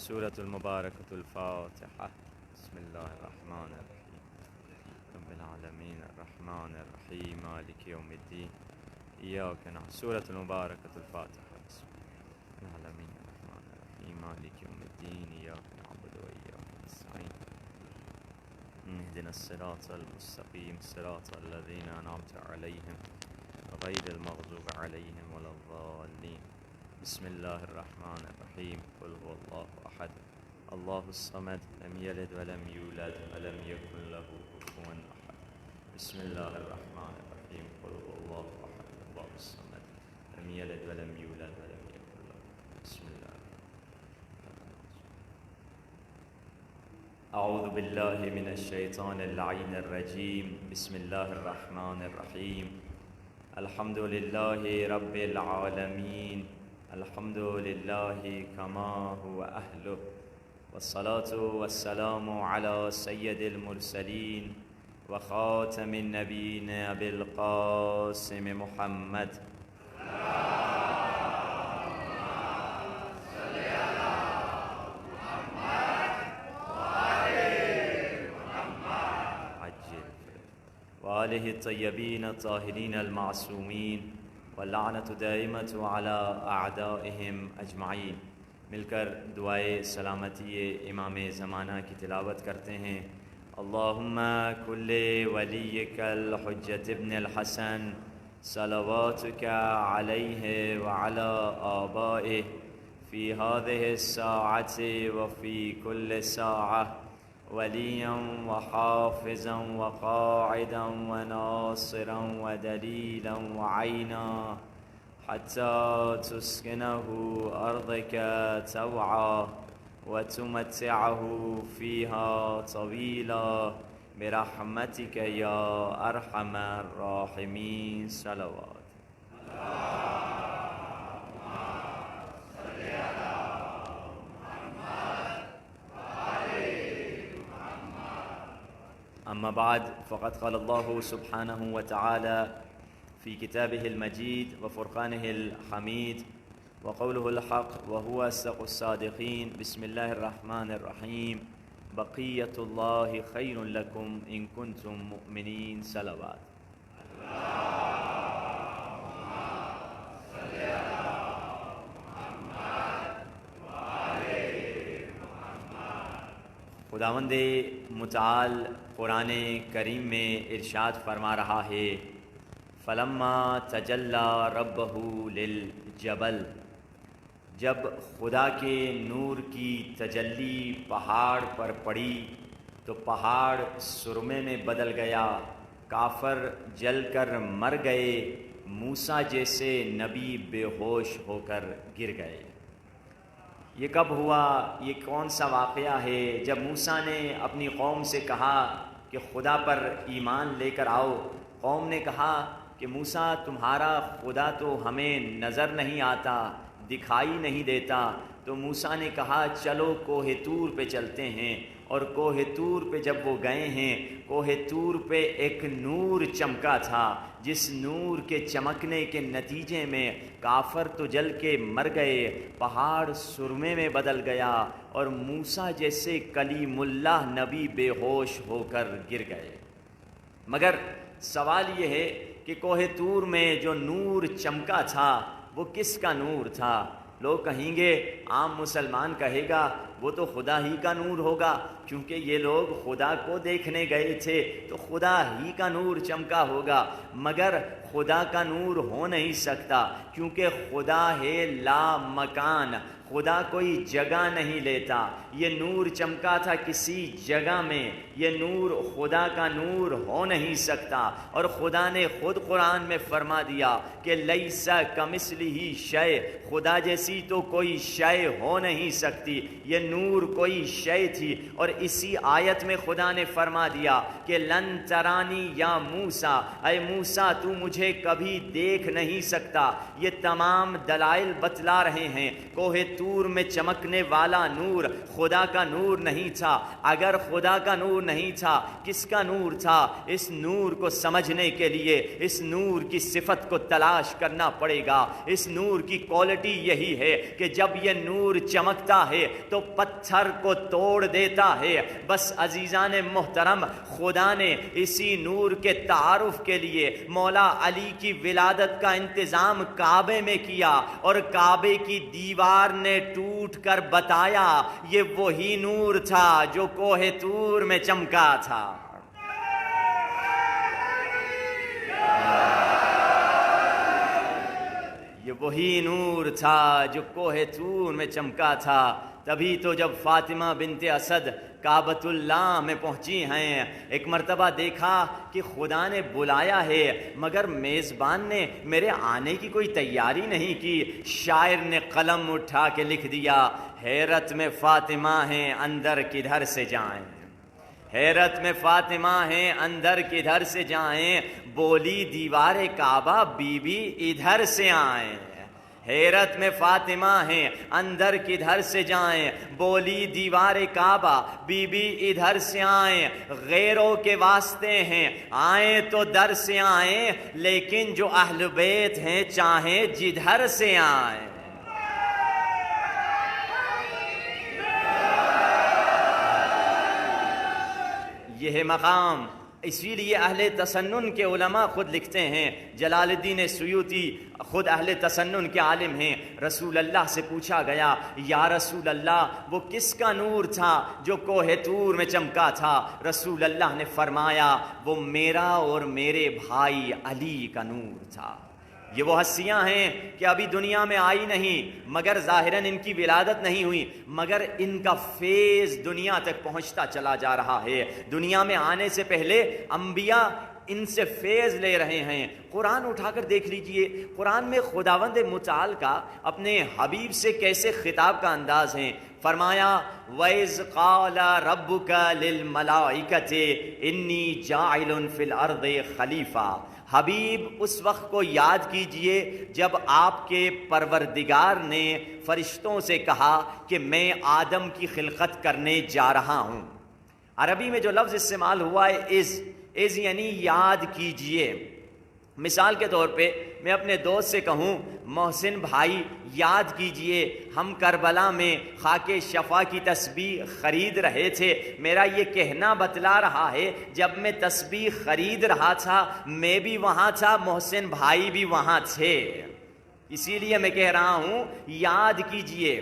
سورة المباركة الفاتحة. بسم الله الرحمن الرحيم. رب العالمين الرحمن الرحيم مالك يوم الدين إياك نعبد. سورة المباركة الفاتحة. بسم الله العالمين الرحمن الرحيم مالك يوم الدين إياك نعبد وإياك نستعين اهدنا الصراط المستقيم صراط الذين أنعمت عليهم غير المغضوب عليهم ولا الضالين. بسم الله الرحمن الرحيم. قل هو الله أحد الله الصمد لم يلد ولم يولد ولم يكن له كفوا أحد. بسم الله الرحمن الرحيم. قل هو الله أحد الله الصمد لم يلد ولم يولد ولم يكن له. بسم الله. أعوذ بالله من الشيطان اللعين الرجيم. بسم الله الرحمن الرحيم. الحمد لله رب العالمين. الحمد لله كما هو أهله. والصلاة والسلام على سيد المرسلين وخاتم النبيين أبي القاسم محمد. وآله الطيبين الطاهرين المعصومين واللعنة دائمة على أعدائهم أجمعين. مل کر دعائے سلامتی امام زمانہ کی تلاوت کرتے ہیں. اللہم کل ولیک الحجۃ ابن الحسن صلواتک علیہ وعلى آبائه في هذه الساعة وفي كل ساعة وليا وحافظا وقاعدا وناصرا ودليلا وعينا حتى تسكنه أرضك توعا وتمتعه فيها طويلا برحمتك يا أرحم الراحمين. صلوات. أما بعد فقد قال الله سبحانه وتعالى في كتابه المجيد وفرقانه الحميد وقوله الحق وهو أصدق الصادقين. بسم الله الرحمن الرحيم. بقية الله خير لكم إن كنتم مؤمنين. صلوات. خداوند متعال قرآن کریم میں ارشاد فرما رہا ہے فلما تجلی ربہ للجبل. جب خدا کے نور کی تجلی پہاڑ پر پڑی تو پہاڑ سرمے میں بدل گیا. کافر جل کر مر گئے. موسیٰ جیسے نبی بے ہوش ہو کر گر گئے. یہ کب ہوا؟ یہ کون سا واقعہ ہے جب موسیٰ نے اپنی قوم سے کہا کہ خدا پر ایمان لے کر آؤ؟ قوم نے کہا کہ موسیٰ تمہارا خدا تو ہمیں نظر نہیں آتا، دکھائی نہیں دیتا. تو موسیٰ نے کہا چلو کوہ طور پہ چلتے ہیں. اور کوہ طور پہ جب وہ گئے ہیں، کوہ طور پہ ایک نور چمکا تھا جس نور کے چمکنے کے نتیجے میں کافر تو جل کے مر گئے، پہاڑ سرمے میں بدل گیا اور موسیٰ جیسے کلیم اللہ نبی بے ہوش ہو کر گر گئے. مگر سوال یہ ہے کہ کوہ طور میں جو نور چمکا تھا وہ کس کا نور تھا؟ لوگ کہیں گے، عام مسلمان کہے گا وہ تو خدا ہی کا نور ہوگا، کیونکہ یہ لوگ خدا کو دیکھنے گئے تھے تو خدا ہی کا نور چمکا ہوگا. مگر خدا کا نور ہو نہیں سکتا، کیونکہ خدا ہے لا مکان. خدا کوئی جگہ نہیں لیتا. یہ نور چمکا تھا کسی جگہ میں. یہ نور خدا کا نور ہو نہیں سکتا. اور خدا نے خود قرآن میں فرما دیا کہ لیسا کمثلہ شیء، خدا جیسی تو کوئی شے ہو نہیں سکتی. یہ نور کوئی شے تھی. اور اسی آیت میں خدا نے فرما دیا کہ لن ترانی یا موسیٰ، اے موسیٰ تو مجھے مجھے کبھی دیکھ نہیں سکتا۔ یہ تمام دلائل بتلا رہے ہیں کوہ طور میں چمکنے والا نور خدا کا نور نہیں تھا۔ اگر خدا کا نور نہیں تھا کس کا نور تھا؟ اس نور کو سمجھنے کے لیے اس نور کی صفت کو تلاش کرنا پڑے گا۔ اس نور کی کوالٹی یہی ہے کہ جب یہ نور چمکتا ہے تو پتھر کو توڑ دیتا ہے۔ بس عزیزان محترم، خدا نے اسی نور کے تعارف کے لیے مولا علی کی ولادت کا انتظام کعبے میں کیا، اور کعبے کی دیوار نے ٹوٹ کر بتایا یہ وہی نور تھا جو کوہ طور میں چمکا تھا۔ یہ وہی نور تھا جو کوہ طور میں چمکا تھا۔ تبھی تو جب فاطمہ بنت اسد کعبۃ اللہ میں پہنچی ہیں، ایک مرتبہ دیکھا کہ خدا نے بلایا ہے مگر میزبان نے میرے آنے کی کوئی تیاری نہیں کی۔ شاعر نے قلم اٹھا کے لکھ دیا، حیرت میں فاطمہ ہیں اندر کدھر سے جائیں، حیرت میں فاطمہ ہیں اندر کدھر سے جائیں، بولی دیوار کعبہ بی بی ادھر سے آئیں۔ حیرت میں فاطمہ ہیں اندر کدھر سے جائیں، بولی دیوار کعبہ بی بی ادھر سے آئیں۔ غیروں کے واسطے ہیں آئیں تو در سے آئیں، لیکن جو اہل بیت ہیں چاہیں جدھر سے آئیں۔ یہ ہے مقام۔ اسی لیے اہل تسنن کے علماء خود لکھتے ہیں، جلال الدین سیوطی خود اہل تسنن کے عالم ہیں، رسول اللہ سے پوچھا گیا یا رسول اللہ وہ کس کا نور تھا جو کوہ طور میں چمکا تھا؟ رسول اللہ نے فرمایا وہ میرا اور میرے بھائی علی کا نور تھا۔ یہ وہ ہستیاں ہیں کہ ابھی دنیا میں آئی نہیں، مگر ظاہراً ان کی ولادت نہیں ہوئی، مگر ان کا فیض دنیا تک پہنچتا چلا جا رہا ہے۔ دنیا میں آنے سے پہلے انبیاء ان سے فیض لے رہے ہیں۔ قرآن اٹھا کر دیکھ لیجئے، قرآن میں خداوند متعال کا اپنے حبیب سے کیسے خطاب کا انداز ہے۔ فرمایا وَإِذْ قَالَ رَبُّكَ لِلْمَلَائِكَةِ إِنِّي جَاعِلٌ فِي الْأَرْضِ خَلِيفَةً۔ حبیب اس وقت کو یاد کیجئے جب آپ کے پروردگار نے فرشتوں سے کہا کہ میں آدم کی خلقت کرنے جا رہا ہوں۔ عربی میں جو لفظ استعمال ہوا ہے از یعنی یاد کیجئے۔ مثال کے طور پہ میں اپنے دوست سے کہوں محسن بھائی یاد کیجئے ہم کربلا میں خاک شفا کی تسبیح خرید رہے تھے، میرا یہ کہنا بتلا رہا ہے جب میں تسبیح خرید رہا تھا میں بھی وہاں تھا، محسن بھائی بھی وہاں تھے، اسی لیے میں کہہ رہا ہوں یاد کیجئے۔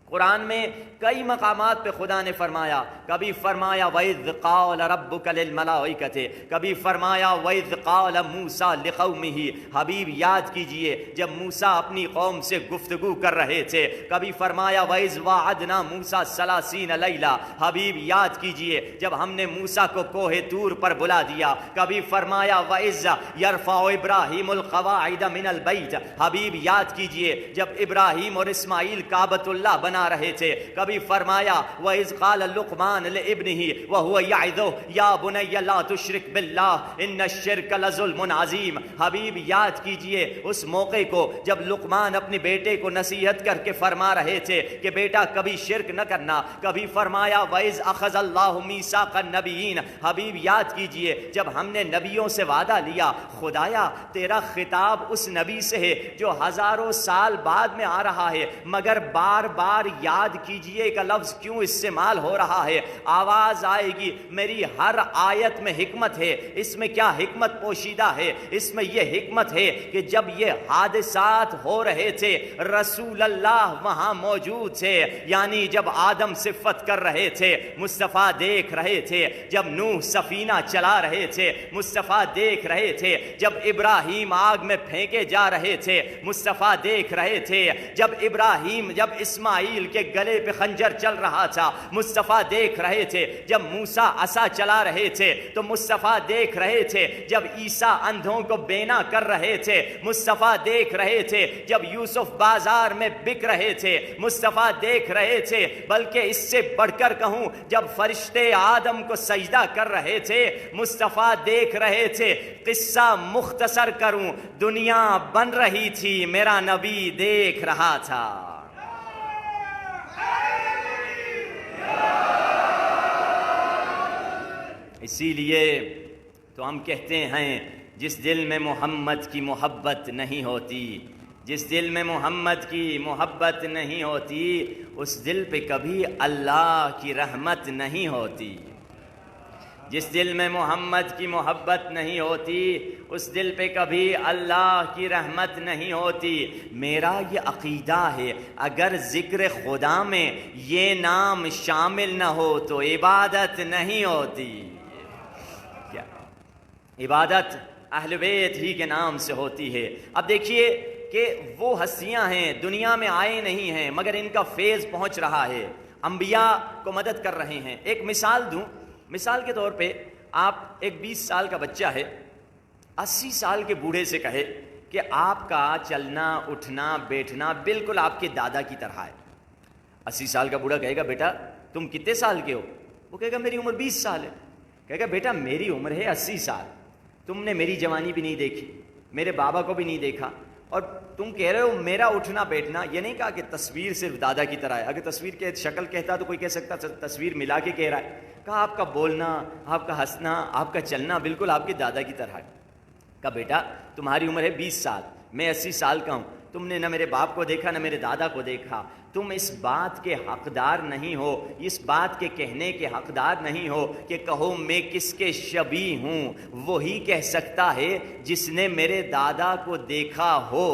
قرآن میں کئی مقامات پہ خدا نے فرمایا، کبھی فرمایا وَإِذْ قَالَ رَبُّكَ لِلْمَلَائِكَةِ، کبھی فرمایا وَإِذْ قَالَ مُوسَىٰ لِقَوْمِهِ۔ حبیب یاد کیجئے جب موسیٰ اپنی قوم سے گفتگو کر رہے تھے، کبھی فرمایا وَإِذْ وَعَدْنَا مُوسَىٰ 30 لَيْلَةً۔ حبیب یاد کیجئے جب ہم نے موسیٰ کو کوہ طور پر بلا دیا، کبھی فرمایا وَإِذْ يَرْفَعُ إِبْرَاهِيمُ الْقَوَاعِدَ مِنَ الْبَيْتِ۔ حبیب یاد کیجئے جب ابراہیم اور اسماعیل کعبۃ اللہ بنا رہے تھے، کبھی فرمایا وَإِذْ قَالَ لُقْمَانُ لِابْنِهِ وَهُوَ يَعِظُهُ يَا بُنَيَّ لَا تُشْرِكْ بِاللَّهِ إِنَّ الشِّرْكَ لَظُلْمٌ عَظِيمٌ۔ حبیب یاد کیجئے اس موقع کو جب لقمان اپنے بیٹے کو نصیحت کر کے فرما رہے تھے کہ بیٹا کبھی شرک نہ کرنا، کبھی فرمایا وَإِذْ أَخَذَ اللَّهُ مِيثَاقَ النَّبِيِّينَ۔ حبیب یاد کیجئے جب ہم نے نبیوں سے وعدہ لیا، خدایا تیرا خطاب اس نبی سے ہے جو ہزاروں سال بعد میں آ رہا ہے، مگر بار بار یاد کیجئے کا لفظ کیوں استعمال ہو رہا ہے؟ آواز آئے گی میری ہر آیت میں حکمت ہے، اس میں کیا حکمت پوشیدہ ہے؟ اس میں یہ حکمت ہے کہ جب یہ حادثات ہو رہے تھے رسول اللہ وہاں موجود تھے، یعنی جب آدم صفت کر رہے تھے مصطفیٰ دیکھ رہے تھے، جب نوح سفینہ چلا رہے تھے مصطفیٰ دیکھ رہے تھے، جب ابراہیم آگ میں پھینکے جا رہے تھے مصطفیٰ دیکھ رہے تھے، جب اسماعیل اسماعیل کے گلے پہ خنجر چل رہا تھا، مصطفیٰ دیکھ رہے تھے جب موسیٰ عصا چلا رہے تھے، تو مصطفیٰ دیکھ رہے تھے جب عیسیٰ اندھوں کو بینا کر رہے تھے، مصطفیٰ دیکھ رہے تھے جب یوسف بازار میں بک رہے تھے، مصطفیٰ دیکھ رہے تھے، بلکہ اس سے بڑھ کر کہوں جب فرشتے آدم کو سجدہ کر رہے تھے مصطفیٰ دیکھ رہے تھے۔ قصہ مختصر کروں، دنیا بن رہی تھی، میرا نبی دیکھ رہا تھا۔ اسی لیے تو ہم کہتے ہیں جس دل میں محمد کی محبت نہیں ہوتی، جس دل میں محمد کی محبت نہیں ہوتی، اس دل پہ کبھی اللہ کی رحمت نہیں ہوتی۔ جس دل میں محمد کی محبت نہیں ہوتی، اس دل پہ کبھی اللہ کی رحمت نہیں ہوتی۔ میرا یہ عقیدہ ہے اگر ذکر خدا میں یہ نام شامل نہ ہو تو عبادت نہیں ہوتی۔ کیا عبادت اہل بیت ہی کے نام سے ہوتی ہے۔ اب دیکھیے کہ وہ ہستیاں ہیں دنیا میں آئے نہیں ہیں مگر ان کا فیض پہنچ رہا ہے، انبیاء کو مدد کر رہے ہیں۔ ایک مثال دوں، مثال کے طور پہ آپ ایک 20 سال کا بچہ ہے 80 سال کے بوڑھے سے کہے کہ آپ کا چلنا اٹھنا بیٹھنا بالکل آپ کے دادا کی طرح ہے۔ 80 سال کا بوڑھا کہے گا بیٹا تم کتنے سال کے ہو؟ وہ کہے گا میری عمر 20 سال ہے۔ کہے گا بیٹا میری عمر ہے 80 سال، تم نے میری جوانی بھی نہیں دیکھی، میرے بابا کو بھی نہیں دیکھا، اور تم کہہ رہے ہو میرا اٹھنا بیٹھنا۔ یہ نہیں کہا کہ تصویر صرف دادا کی طرح ہے، اگر تصویر کے شکل کہتا تو کوئی کہہ سکتا تصویر ملا کے کہہ رہا ہے۔ کہا آپ کا بولنا، آپ کا ہنسنا، آپ کا چلنا بالکل آپ کے دادا کی طرح ہے۔ کہا بیٹا تمہاری عمر ہے 20 سال، میں 80 سال کا ہوں، تم نے نہ میرے باپ کو دیکھا نہ میرے دادا کو دیکھا، تم اس بات کے حقدار نہیں ہو، اس بات کے کہنے کے حقدار نہیں ہو کہ کہو میں کس کے شبیہ ہوں۔ وہی کہہ سکتا ہے جس نے میرے دادا کو دیکھا ہو۔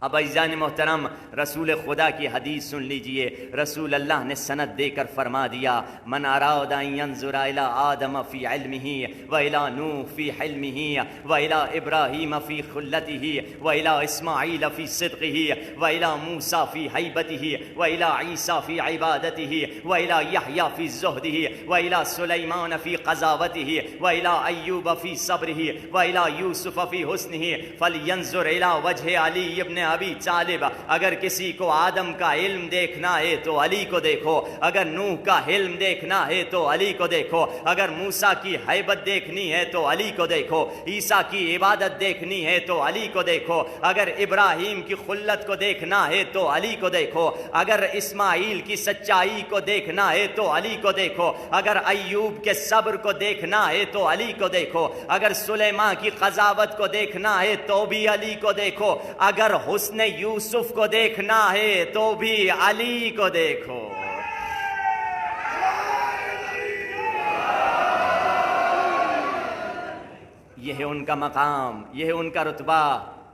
اب عزیزان محترم رسول خدا کی حدیث سن لیجئے، رسول اللہ نے سند دے کر فرما دیا من اراد ان ينظر الى آدم فی علمہ والى نوح فی حلمہ والى ابراہیم فی خلتہ والى اسماعیل فی صدقہ والى موسیٰ فی ہیبتہ والى عیسیٰ فی عبادتہ والى یحییٰ فی زہدہ والى سلیمان فی قضاوتہ والى ایوب فی صبرہ والى یوسف فی حسنہ فلینظر الى وجہ علی ابن ابی طالب۔ اگر کسی کو آدم کا علم دیکھنا ہے تو علی کو دیکھو، اگر نوح کا علم دیکھنا ہے تو علی کو دیکھو، اگر موسیٰ کی ہیبت دیکھنی ہے تو علی کو دیکھو، عیسیٰ کی عبادت دیکھنی ہے تو علی کو دیکھو، اگر ابراہیم کی خلت کو دیکھنا ہے تو علی کو دیکھو، اگر اسماعیل کی سچائی کو دیکھنا ہے تو علی کو دیکھو، اگر ایوب کے صبر کو دیکھنا ہے تو علی کو دیکھو، اگر سلیمان کی قضاوت کو دیکھنا ہے تو بھی علی کو دیکھو، اگر حسن یوسف کو دیکھنا ہے تو بھی علی کو دیکھو۔ یہ ہے ان کا مقام، یہ ہے ان کا رتبہ۔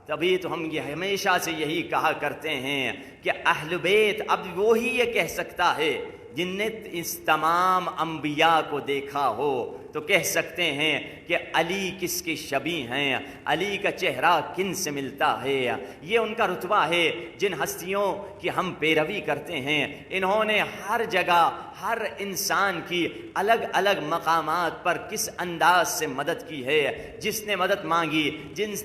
تبھی تو ہم یہ ہمیشہ سے یہی کہا کرتے ہیں کہ اہل بیت اب وہی یہ کہہ سکتا ہے جن نے اس تمام انبیاء کو دیکھا ہو تو کہہ سکتے ہیں کہ علی کس کے شبیہ ہیں، علی کا چہرہ کن سے ملتا ہے۔ یہ ان کا رتبہ ہے جن ہستیوں کی ہم پیروی کرتے ہیں۔ انہوں نے ہر جگہ ہر انسان کی الگ الگ مقامات پر کس انداز سے مدد کی ہے۔ جس نے مدد مانگی،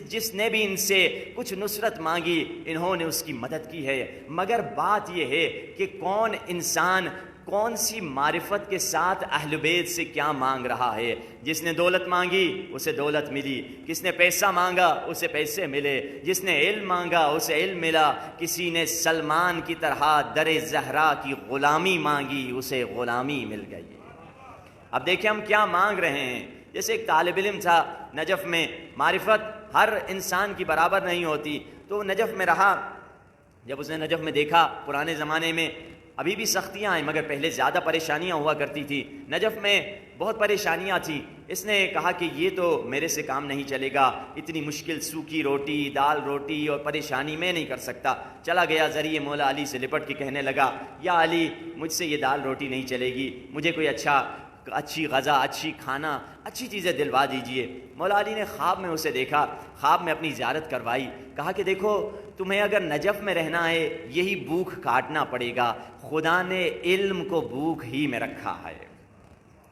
جس نے بھی ان سے کچھ نصرت مانگی، انہوں نے اس کی مدد کی ہے۔ مگر بات یہ ہے کہ کون انسان کون سی معرفت کے ساتھ اہل بیت سے کیا مانگ رہا ہے۔ جس نے دولت مانگی اسے دولت ملی، کس نے پیسہ مانگا اسے پیسے ملے، جس نے علم مانگا اسے علم ملا، کسی نے سلمان کی طرح در زہرا کی غلامی مانگی اسے غلامی مل گئی۔ اب دیکھیں ہم کیا مانگ رہے ہیں۔ جیسے ایک طالب علم تھا نجف میں، معرفت ہر انسان کی برابر نہیں ہوتی، تو نجف میں رہا۔ جب اس نے نجف میں دیکھا پرانے زمانے میں ابھی بھی سختیاں ہیں مگر پہلے زیادہ پریشانیاں ہوا کرتی تھی، نجف میں بہت پریشانیاں تھیں۔ اس نے کہا کہ یہ تو میرے سے کام نہیں چلے گا، اتنی مشکل سوکھی روٹی، دال روٹی اور پریشانی میں نہیں کر سکتا۔ چلا گیا ذریعے مولا علی سے لپٹ کے کہنے لگا یا علی مجھ سے یہ دال روٹی نہیں چلے گی، مجھے کوئی اچھا اچھی غذا، اچھی کھانا، اچھی چیزیں دلوا دیجئے۔ مولا علی نے خواب میں اسے دیکھا، خواب میں اپنی زیارت کروائی، کہا کہ دیکھو تمہیں اگر نجف میں رہنا ہے یہی بھوک کاٹنا پڑے گا، خدا نے علم کو بھوک ہی میں رکھا ہے،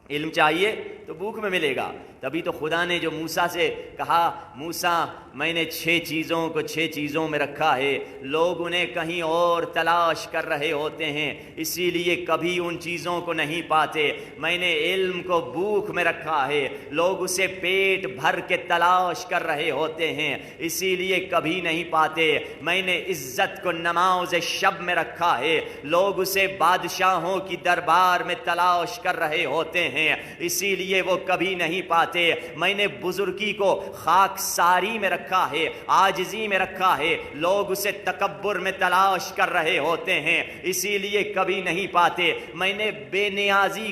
علم چاہیے تو بھوک میں ملے گا۔ تبھی تو خدا نے جو موسیٰ سے کہا، موسیٰ میں نے 6 چیزوں کو 6 چیزوں میں رکھا ہے، لوگ انہیں کہیں اور تلاش کر رہے ہوتے ہیں، اسی لیے کبھی ان چیزوں کو نہیں پاتے۔ میں نے علم کو بھوک میں رکھا ہے، لوگ اسے پیٹ بھر کے تلاش کر رہے ہوتے ہیں، اسی لیے کبھی نہیں پاتے۔ میں نے عزت کو نماز شب میں رکھا ہے، لوگ اسے بادشاہوں کی دربار میں تلاش کر رہے ہوتے ہیں، اسی لیے وہ کبھی نہیں پاتے۔ میں نے بزرگی کو خاک ساری میں رکھا ہے، عاجزی میں رکھا ہے، لوگ اسے تکبر میں تلاش کر رہے ہوتے ہیں، اسی لیے کبھی نہیں پاتے۔ میں نے بے نیازی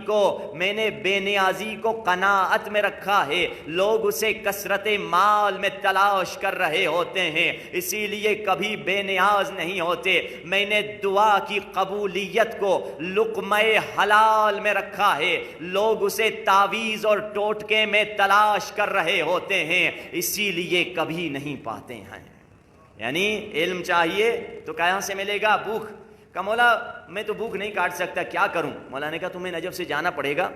کو قناعت میں رکھا ہے، لوگ اسے کثرت مال میں تلاش کر رہے ہوتے ہیں، اسی لیے کبھی بے نیاز نہیں ہوتے۔ میں نے دعا کی قبولیت کو لقمہ حلال میں رکھا ہے، لوگ اسے تعویذ اور ٹوٹکے میں تلاش کر رہے ہوتے ہیں، اسی لیے کبھی نہیں پاتے ہیں۔ یعنی علم چاہیے تو کہاں سے ملے گا؟ بھوک کا۔ مولا میں تو بھوک نہیں کاٹ سکتا، کیا کروں؟ مولا نے کہا تمہیں نجف سے جانا پڑے گا،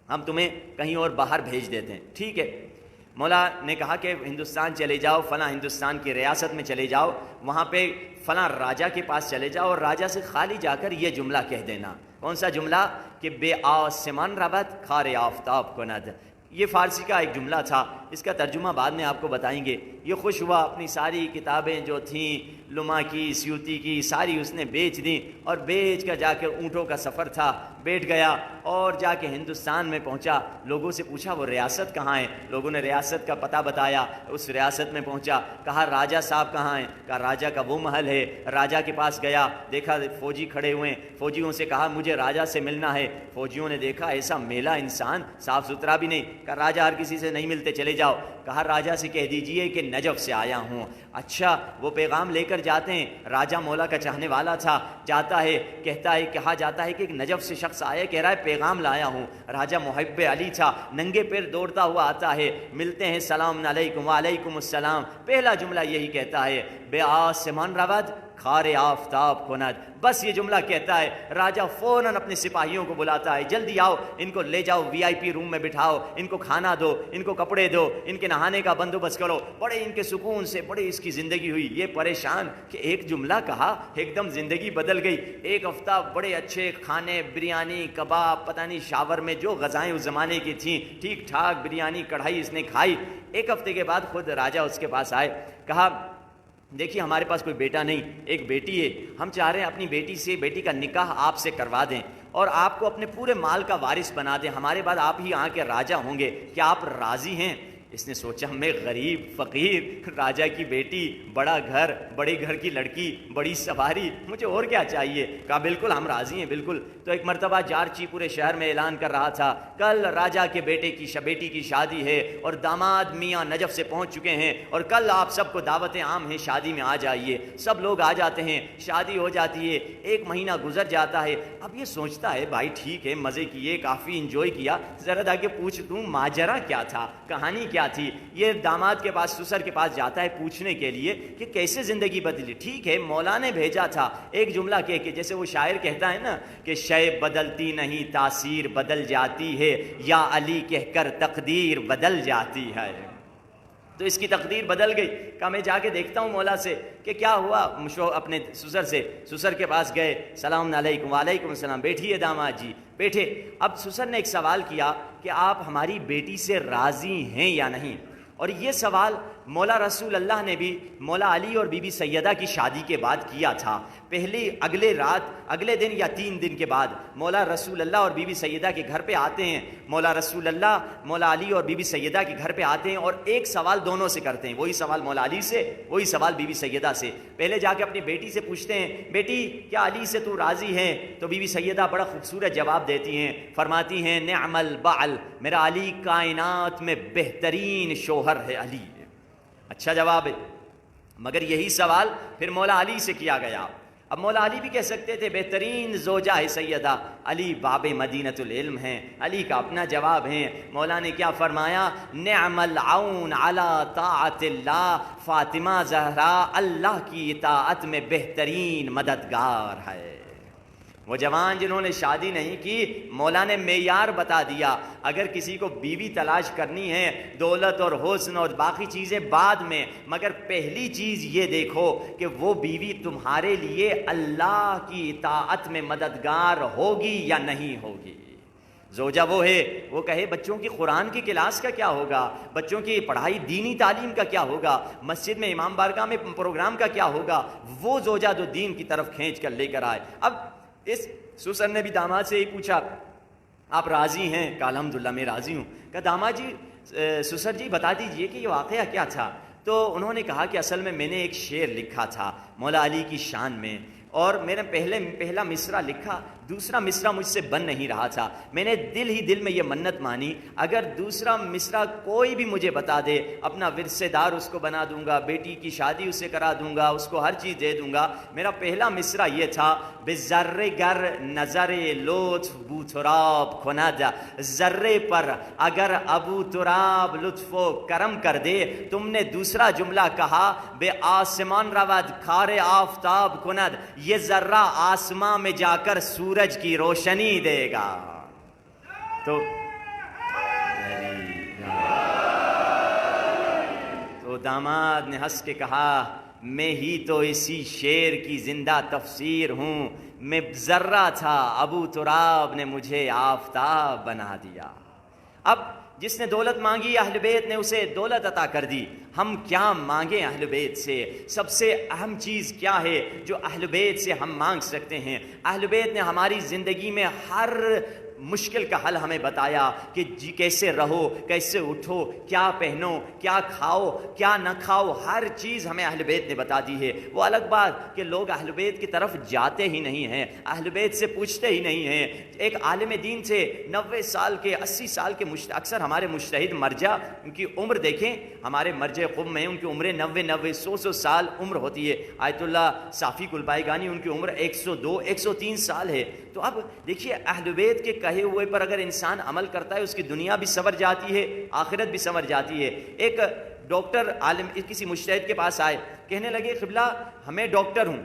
ہم تمہیں کہیں اور باہر بھیج دیتے ہیں۔ ٹھیک ہے، مولا نے کہا کہ ہندوستان چلے جاؤ، فلاں ہندوستان کی ریاست میں چلے جاؤ، وہاں پہ فلاں راجہ کے پاس چلے جاؤ اور راجہ سے خالی جا کر یہ جملہ کہہ دینا۔ کون سا جملہ؟ کہ بے آسمان ربط خار آفتاب کند۔ یہ فارسی کا ایک جملہ تھا، اس کا ترجمہ بعد میں آپ کو بتائیں گے۔ یہ خوش ہوا، اپنی ساری کتابیں جو تھیں لما کی، سیوطی کی، ساری اس نے بیچ دیں، اور بیچ کر جا کے اونٹوں کا سفر تھا، بیٹھ گیا اور جا کے ہندوستان میں پہنچا۔ لوگوں سے پوچھا وہ ریاست کہاں ہے؟ لوگوں نے ریاست کا پتہ بتایا، اس ریاست میں پہنچا، کہا راجہ صاحب کہاں ہیں؟ کہا راجہ کا وہ محل ہے۔ راجہ کے پاس گیا، دیکھا فوجی کھڑے ہوئے ہیں، فوجیوں سے کہا مجھے راجہ سے ملنا ہے۔ فوجیوں نے دیکھا ایسا میلا انسان، صاف ستھرا بھی نہیں، کہا راجہ ہر کسی سے نہیں ملتے، چلے جاؤ۔ کہا راجہ سے کہہ دیجئے کہ نجف سے آیا ہوں۔ اچھا، وہ پیغام لے کر جاتے ہیں، راجہ مولا کا چاہنے والا تھا، جاتا ہے، کہتا ہے، کہا جاتا ہے کہ ایک نجف سے شخص آیا، کہہ رہا ہے پیغام لایا ہوں۔ راجہ محب علی تھا، ننگے پیر دوڑتا ہوا آتا ہے، ملتے ہیں، سلام علیکم، وعلیکم السلام۔ پہلا جملہ یہی کہتا ہے، بے آسمان رود خار آفتاب کند۔ بس یہ جملہ کہتا ہے، راجہ فوراً اپنے سپاہیوں کو بلاتا ہے، جلدی آؤ، ان کو لے جاؤ VIP روم میں بٹھاؤ، ان کو کھانا دو، ان کو کپڑے دو، ان کے نہانے کا بندوبست کرو۔ بڑے ان کے سکون سے بڑے اس کی زندگی ہوئی۔ یہ پریشان کہ ایک جملہ کہا ایک دم زندگی بدل گئی۔ ایک ہفتہ بڑے اچھے کھانے، بریانی، کباب، پتہ نہیں شاور میں جو غذائیں اس زمانے کی تھیں، ٹھیک ٹھاک بریانی کڑھائی اس نے کھائی۔ ایک ہفتے کے بعد خود راجہ اس کے پاس آئے، کہا دیکھیے ہمارے پاس کوئی بیٹا نہیں، ایک بیٹی ہے، ہم چاہ رہے ہیں اپنی بیٹی کا نکاح آپ سے کروا دیں اور آپ کو اپنے پورے مال کا وارث بنا دیں، ہمارے بعد آپ ہی آ کے راجہ ہوں گے، کیا آپ راضی ہیں؟ اس نے سوچا میں غریب فقیر، راجہ کی بیٹی، بڑا گھر، بڑے گھر کی لڑکی، بڑی سواری، مجھے اور کیا چاہیے؟ کہا بالکل ہم راضی ہیں، بالکل۔ تو ایک مرتبہ جارچی پورے شہر میں اعلان کر رہا تھا، کل راجہ کے بیٹی کی شادی ہے اور داماد میاں نجف سے پہنچ چکے ہیں اور کل آپ سب کو دعوت عام ہے، شادی میں آ جائیے۔ سب لوگ آ جاتے ہیں، شادی ہو جاتی ہے، 1 مہینہ گزر جاتا ہے۔ اب یہ سوچتا ہے بھائی ٹھیک ہے، مزے کیے، کافی انجوائے کیا، ذرا جا کے پوچھ دوں ماجرا کیا تھا، کہانی کیا تھی۔ یہ داماد کے پاس، سسر کے پاس جاتا ہے پوچھنے کے لیے کہ کیسے زندگی بدلی۔ ٹھیک ہے، مولا نے بھیجا تھا ایک جملہ کہہ کے، جیسے وہ شاعر کہتا ہے نا کہ شے بدلتی نہیں تاثیر بدل جاتی ہے، یا علی کہہ کر تقدیر بدل جاتی ہے۔ تو اس کی تقدیر بدل گئی۔ کہا میں جا کے دیکھتا ہوں مولا سے کہ کیا ہوا۔ اپنے سسر کے پاس گئے، سلام علیکم، وعلیکم السلام، بیٹھیے داماد جی، بیٹھے۔ اب سسر نے ایک سوال کیا کہ آپ ہماری بیٹی سے راضی ہیں یا نہیں؟ اور یہ سوال مولا رسول اللہ نے بھی مولا علی اور بی بی سیدہ کی شادی کے بعد کیا تھا۔ اگلے دن یا 3 دن کے بعد مولا رسول اللہ اور بی بی سیدہ کے گھر پہ آتے ہیں۔ مولا رسول اللہ مولا علی اور بی بی سیدہ کے گھر پہ آتے ہیں اور ایک سوال دونوں سے کرتے ہیں، وہی سوال مولا علی سے، وہی سوال بی بی سیدہ سے۔ پہلے جا کے اپنی بیٹی سے پوچھتے ہیں، بیٹی کیا علی سے تو راضی ہے؟ تو بی بی سیدہ بڑا خوبصورت جواب دیتی ہیں، فرماتی ہیں نعم البعل، میرا علی کائنات میں بہترین شوہر ہے علی۔ اچھا جواب ہے، مگر یہی سوال پھر مولا علی سے کیا گیا۔ اب مولا علی بھی کہہ سکتے تھے بہترین زوجہ ہے سیدہ، علی باب مدینۃ العلم ہیں، علی کا اپنا جواب ہے۔ مولا نے کیا فرمایا؟ نعم العون علی طاعت اللہ، فاطمہ زہرا اللہ کی اطاعت میں بہترین مددگار ہے۔ وہ جوان جنہوں نے شادی نہیں کی، مولا نے معیار بتا دیا، اگر کسی کو بیوی تلاش کرنی ہے، دولت اور حسن اور باقی چیزیں بعد میں، مگر پہلی چیز یہ دیکھو کہ وہ بیوی تمہارے لیے اللہ کی اطاعت میں مددگار ہوگی یا نہیں ہوگی۔ زوجہ وہ ہے، وہ کہے بچوں کی قرآن کی کلاس کا کیا ہوگا، بچوں کی پڑھائی دینی تعلیم کا کیا ہوگا، مسجد میں امام بارگاہ میں پروگرام کا کیا ہوگا، وہ زوجہ جو دین کی طرف کھینچ کر لے کر آئے۔ اب اس سسر نے بھی داماد سے ہی پوچھا آپ راضی ہیں؟ کہا الحمدللہ میں راضی ہوں۔ کہا داماد جی، سسر جی بتا دیجئے کہ یہ واقعہ کیا تھا؟ تو انہوں نے کہا کہ اصل میں نے ایک شعر لکھا تھا مولا علی کی شان میں، اور میں نے پہلا مصرع لکھا، دوسرا مصرع مجھ سے بن نہیں رہا تھا، میں نے دل ہی دل میں یہ منت مانی اگر دوسرا مصرع کوئی بھی مجھے بتا دے اپنا ورثے دار اس کو بنا دوں گا، بیٹی کی شادی اسے کرا دوں گا، اس کو ہر چیز دے دوں گا۔ میرا پہلا مصرع یہ تھا بذرے گر نظر لطف بو تراب کند، ذرے پر اگر ابو تراب لطف و کرم کر دے۔ تم نے دوسرا جملہ کہا بے آسمان رود کھار آفتاب کند، یہ ذرہ آسمان میں جا کر سورج کی روشنی دے گا۔ تو داماد نے ہنس کے کہا میں ہی تو اسی شعر کی زندہ تفسیر ہوں، میں ذرہ تھا، ابو تراب نے مجھے آفتاب بنا دیا۔ اب جس نے دولت مانگی اہل بیت نے اسے دولت عطا کر دی، ہم کیا مانگیں اہل بیت سے؟ سب سے اہم چیز کیا ہے جو اہل بیت سے ہم مانگ سکتے ہیں؟ اہل بیت نے ہماری زندگی میں ہر مشکل کا حل ہمیں بتایا کہ جی کیسے رہو، کیسے اٹھو، کیا پہنو، کیا کھاؤ، کیا نہ کھاؤ، ہر چیز ہمیں اہل بیت نے بتا دی ہے۔ وہ الگ بات کہ لوگ اہل بیت کی طرف جاتے ہی نہیں ہیں، اہل بیت سے پوچھتے ہی نہیں ہیں۔ ایک عالم دین تھے 90 سال کے 80 سال کے اکثر ہمارے مجتہد مرجع، ان کی عمر دیکھیں، ہمارے مرجع قم میں ان کی عمریں 90 100 سال عمر ہوتی ہے۔ آیت اللہ صافی کلبائی گانی ان کی عمر 102 103 سال ہے۔ تو اب دیکھیے اہل بیت کے کہے ہوئے پر اگر انسان عمل کرتا ہے اس کی دنیا بھی سنور جاتی ہے، آخرت بھی سنور جاتی ہے۔ ایک ڈاکٹر عالم کسی مجتہد کے پاس آئے، کہنے لگے قبلہ میں ڈاکٹر ہوں،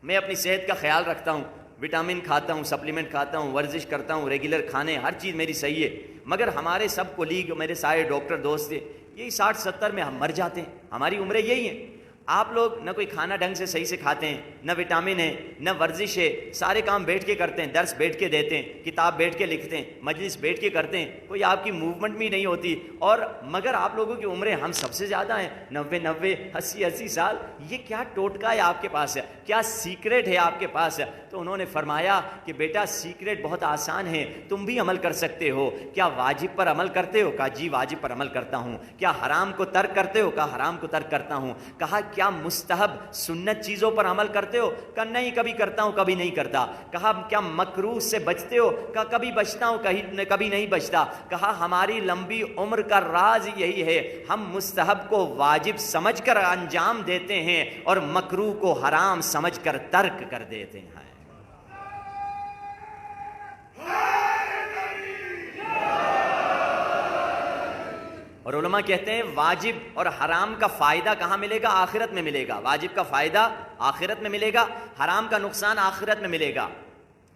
میں اپنی صحت کا خیال رکھتا ہوں، وٹامن کھاتا ہوں، سپلیمنٹ کھاتا ہوں، ورزش کرتا ہوں، ریگولر کھانے، ہر چیز میری صحیح ہے، مگر ہمارے سب کولیگ، میرے سارے ڈاکٹر دوست تھے، یہی 60 70 میں ہم مر جاتے ہیں، ہماری عمریں یہی ہیں۔ آپ لوگ نہ کوئی کھانا ڈھنگ سے صحیح سے کھاتے ہیں، نہ وٹامن ہے، نہ ورزش ہے، سارے کام بیٹھ کے کرتے ہیں، درس بیٹھ کے دیتے ہیں، کتاب بیٹھ کے لکھتے ہیں، مجلس بیٹھ کے کرتے ہیں، کوئی آپ کی موومنٹ بھی نہیں ہوتی، اور مگر آپ لوگوں کی عمریں ہم سب سے زیادہ ہیں، 90 80 سال۔ یہ کیا ٹوٹکا ہے آپ کے پاس ہے؟ کیا سیکریٹ ہے آپ کے پاس ہے؟ تو انہوں نے فرمایا کہ بیٹا سیکریٹ بہت آسان ہے، تم بھی عمل کر سکتے ہو۔ کیا واجب پر عمل کرتے ہو؟ کہا جی واجب پر عمل کرتا ہوں۔ کیا حرام کو ترک کرتے ہو؟ کہا حرام کو ترک کرتا ہوں۔ کہا کیا مستحب سنت چیزوں پر عمل کرتے ہو؟ کہا نہیں، کبھی کرتا ہوں کبھی نہیں کرتا۔ کہا کیا مکروہ سے بچتے ہو؟ کہا کبھی بچتا ہوں کبھی نہیں بچتا۔ کہا ہماری لمبی عمر کا راز یہی ہے، ہم مستحب کو واجب سمجھ کر انجام دیتے ہیں اور مکروہ کو حرام سمجھ کر ترک کر دیتے ہیں۔ اور علماء کہتے ہیں واجب اور حرام کا فائدہ کہاں ملے گا؟ آخرت میں ملے گا۔ واجب کا فائدہ آخرت میں ملے گا، حرام کا نقصان آخرت میں ملے گا،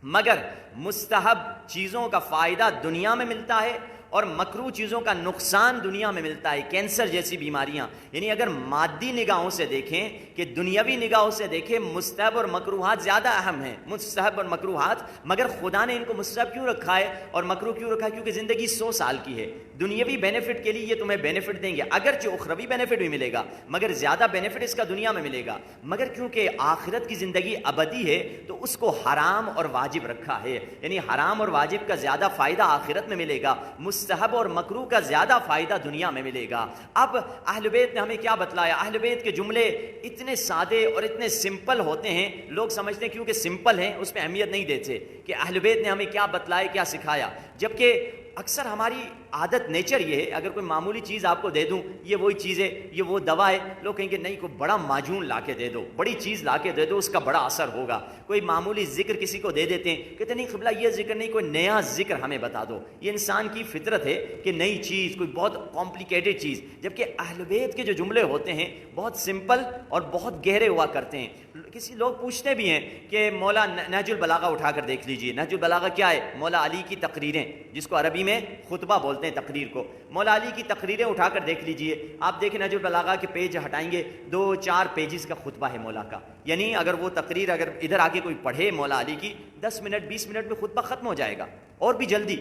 مگر مستحب چیزوں کا فائدہ دنیا میں ملتا ہے اور مکروہ چیزوں کا نقصان دنیا میں ملتا ہے۔ کینسر جیسی بیماریاں، یعنی اگر مادی نگاہوں سے دیکھیں کہ دنیاوی نگاہوں سے دیکھیں مستحب اور مکروہات زیادہ اہم ہیں، مستحب اور مکروہات، مگر خدا نے ان کو مستحب کیوں رکھا ہے اور مکروہ کیوں رکھا ہے؟ کیونکہ زندگی 100 سال کی ہے، دنیاوی بینیفٹ کے لیے یہ تمہیں بینیفٹ دیں گے، اگرچہ اخروی بینیفٹ بھی ملے گا مگر زیادہ بینیفٹ اس کا دنیا میں ملے گا، مگر کیونکہ آخرت کی زندگی ابدی ہے تو اس کو حرام اور واجب رکھا ہے، یعنی حرام اور واجب کا زیادہ فائدہ آخرت میں ملے گا، مستحب اور مکروہ کا زیادہ فائدہ دنیا میں ملے گا۔ اب اہل بیت نے ہمیں کیا بتلایا؟ اہل بیت کے جملے اتنے سادے اور اتنے سمپل ہوتے ہیں، لوگ سمجھتے ہیں کیونکہ سمپل ہیں اس پہ اہمیت نہیں دیتے کہ اہل بیت نے ہمیں کیا بتلایا، کیا سکھایا، جبکہ اکثر ہماری عادت نیچر یہ ہے، اگر کوئی معمولی چیز آپ کو دے دوں، یہ وہی چیز ہے، یہ وہ دوا ہے، لوگ کہیں گے نہیں کوئی بڑا معجون لا کے دے دو، بڑی چیز لا کے دے دو، اس کا بڑا اثر ہوگا۔ کوئی معمولی ذکر کسی کو دے دیتے ہیں، کہتے نہیں قبلہ یہ ذکر نہیں، کوئی نیا ذکر ہمیں بتا دو۔ یہ انسان کی فطرت ہے کہ نئی چیز، کوئی بہت کمپلیکیٹڈ چیز، جبکہ اہل بیت کے جو جملے ہوتے ہیں بہت سمپل اور بہت گہرے ہوا کرتے ہیں۔ کسی لوگ پوچھتے بھی ہیں کہ مولا نہج البلاغہ اٹھا کر دیکھ لیجئے، نہج البلاغہ کیا ہے؟ مولا علی کی تقریریں، جس کو عربی میں خطبہ بولتے ہیں تقریر کو، مولا علی کی تقریریں اٹھا کر دیکھ لیجئے۔ آپ دیکھیں نہج البلاغہ کے پیج ہٹائیں گے، 2-4 پیجز کا خطبہ ہے مولا کا، یعنی اگر وہ تقریر اگر ادھر آ کے کوئی پڑھے مولا علی کی، 10 منٹ 20 منٹ میں خطبہ ختم ہو جائے گا، اور بھی جلدی۔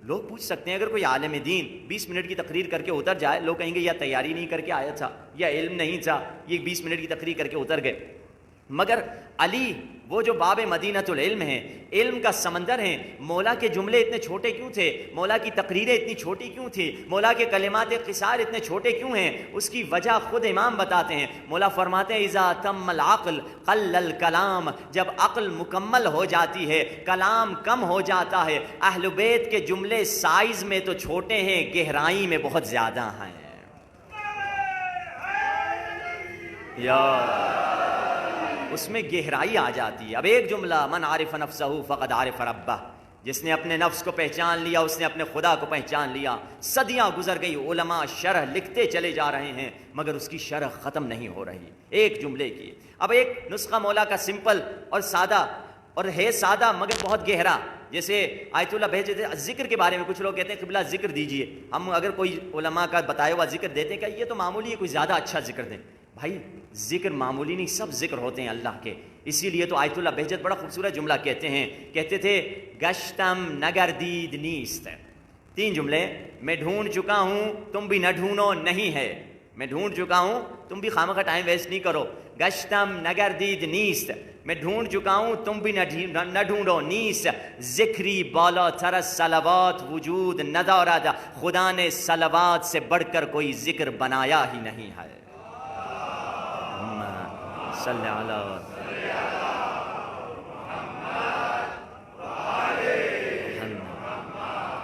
لوگ پوچھ سکتے ہیں اگر کوئی عالم دین 20 منٹ کی تقریر کر کے اتر جائے، لوگ کہیں گے یا تیاری نہیں کر کے آیا تھا، یا علم نہیں تھا، یہ 20 منٹ کی تقریر کر کے اتر گئے۔ مگر علی وہ جو باب مدینۃ العلم ہیں، علم کا سمندر ہیں، مولا کے جملے اتنے چھوٹے کیوں تھے؟ مولا کی تقریریں اتنی چھوٹی کیوں تھی؟ مولا کے کلمات قصار اتنے چھوٹے کیوں ہیں؟ اس کی وجہ خود امام بتاتے ہیں۔ مولا فرماتے ہیں اذا تم العقل قل الکلام، جب عقل مکمل ہو جاتی ہے کلام کم ہو جاتا ہے۔ اہل بیت کے جملے سائز میں تو چھوٹے ہیں، گہرائی میں بہت زیادہ ہیں۔ اس میں گہرائی آ جاتی ہے۔ اب ایک جملہ من عارف نفسہ فقد عارف ربہ، جس نے اپنے نفس کو پہچان لیا اس نے اپنے خدا کو پہچان لیا۔ صدیاں گزر گئی، علماء شرح لکھتے چلے جا رہے ہیں مگر اس کی شرح ختم نہیں ہو رہی ایک جملے کی۔ اب ایک نسخہ مولا کا سمپل اور سادہ، اور ہے سادہ مگر بہت گہرا، جیسے آیت اللہ بہجت ذکر کے بارے میں کچھ لوگ کہتے ہیں قبلہ ذکر دیجئے، ہم اگر کوئی علماء کا بتایا ہوا ذکر دیتے ہیں کہ یہ تو معمولی ہے، کوئی زیادہ اچھا ذکر دیں۔ بھائی ذکر معمولی نہیں، سب ذکر ہوتے ہیں اللہ کے، اسی لیے تو آیت اللہ بہجت بڑا خوبصورت جملہ کہتے تھے گشتم نگردید نیست۔ 3 جملے، میں ڈھونڈ چکا ہوں تم بھی نہ ڈھونڈو، نہیں ہے، میں ڈھونڈ چکا ہوں تم بھی خامخواہ ٹائم ویسٹ نہیں کرو۔ گشتم نگردید نیست، میں ڈھونڈ چکا ہوں تم بھی نہ ڈھونڈو، نیست ذکری بالا تر صلوات وجود ندارد، خدا نے صلوات سے بڑھ کر کوئی ذکر بنایا ہی نہیں ہے۔ صلی اللہ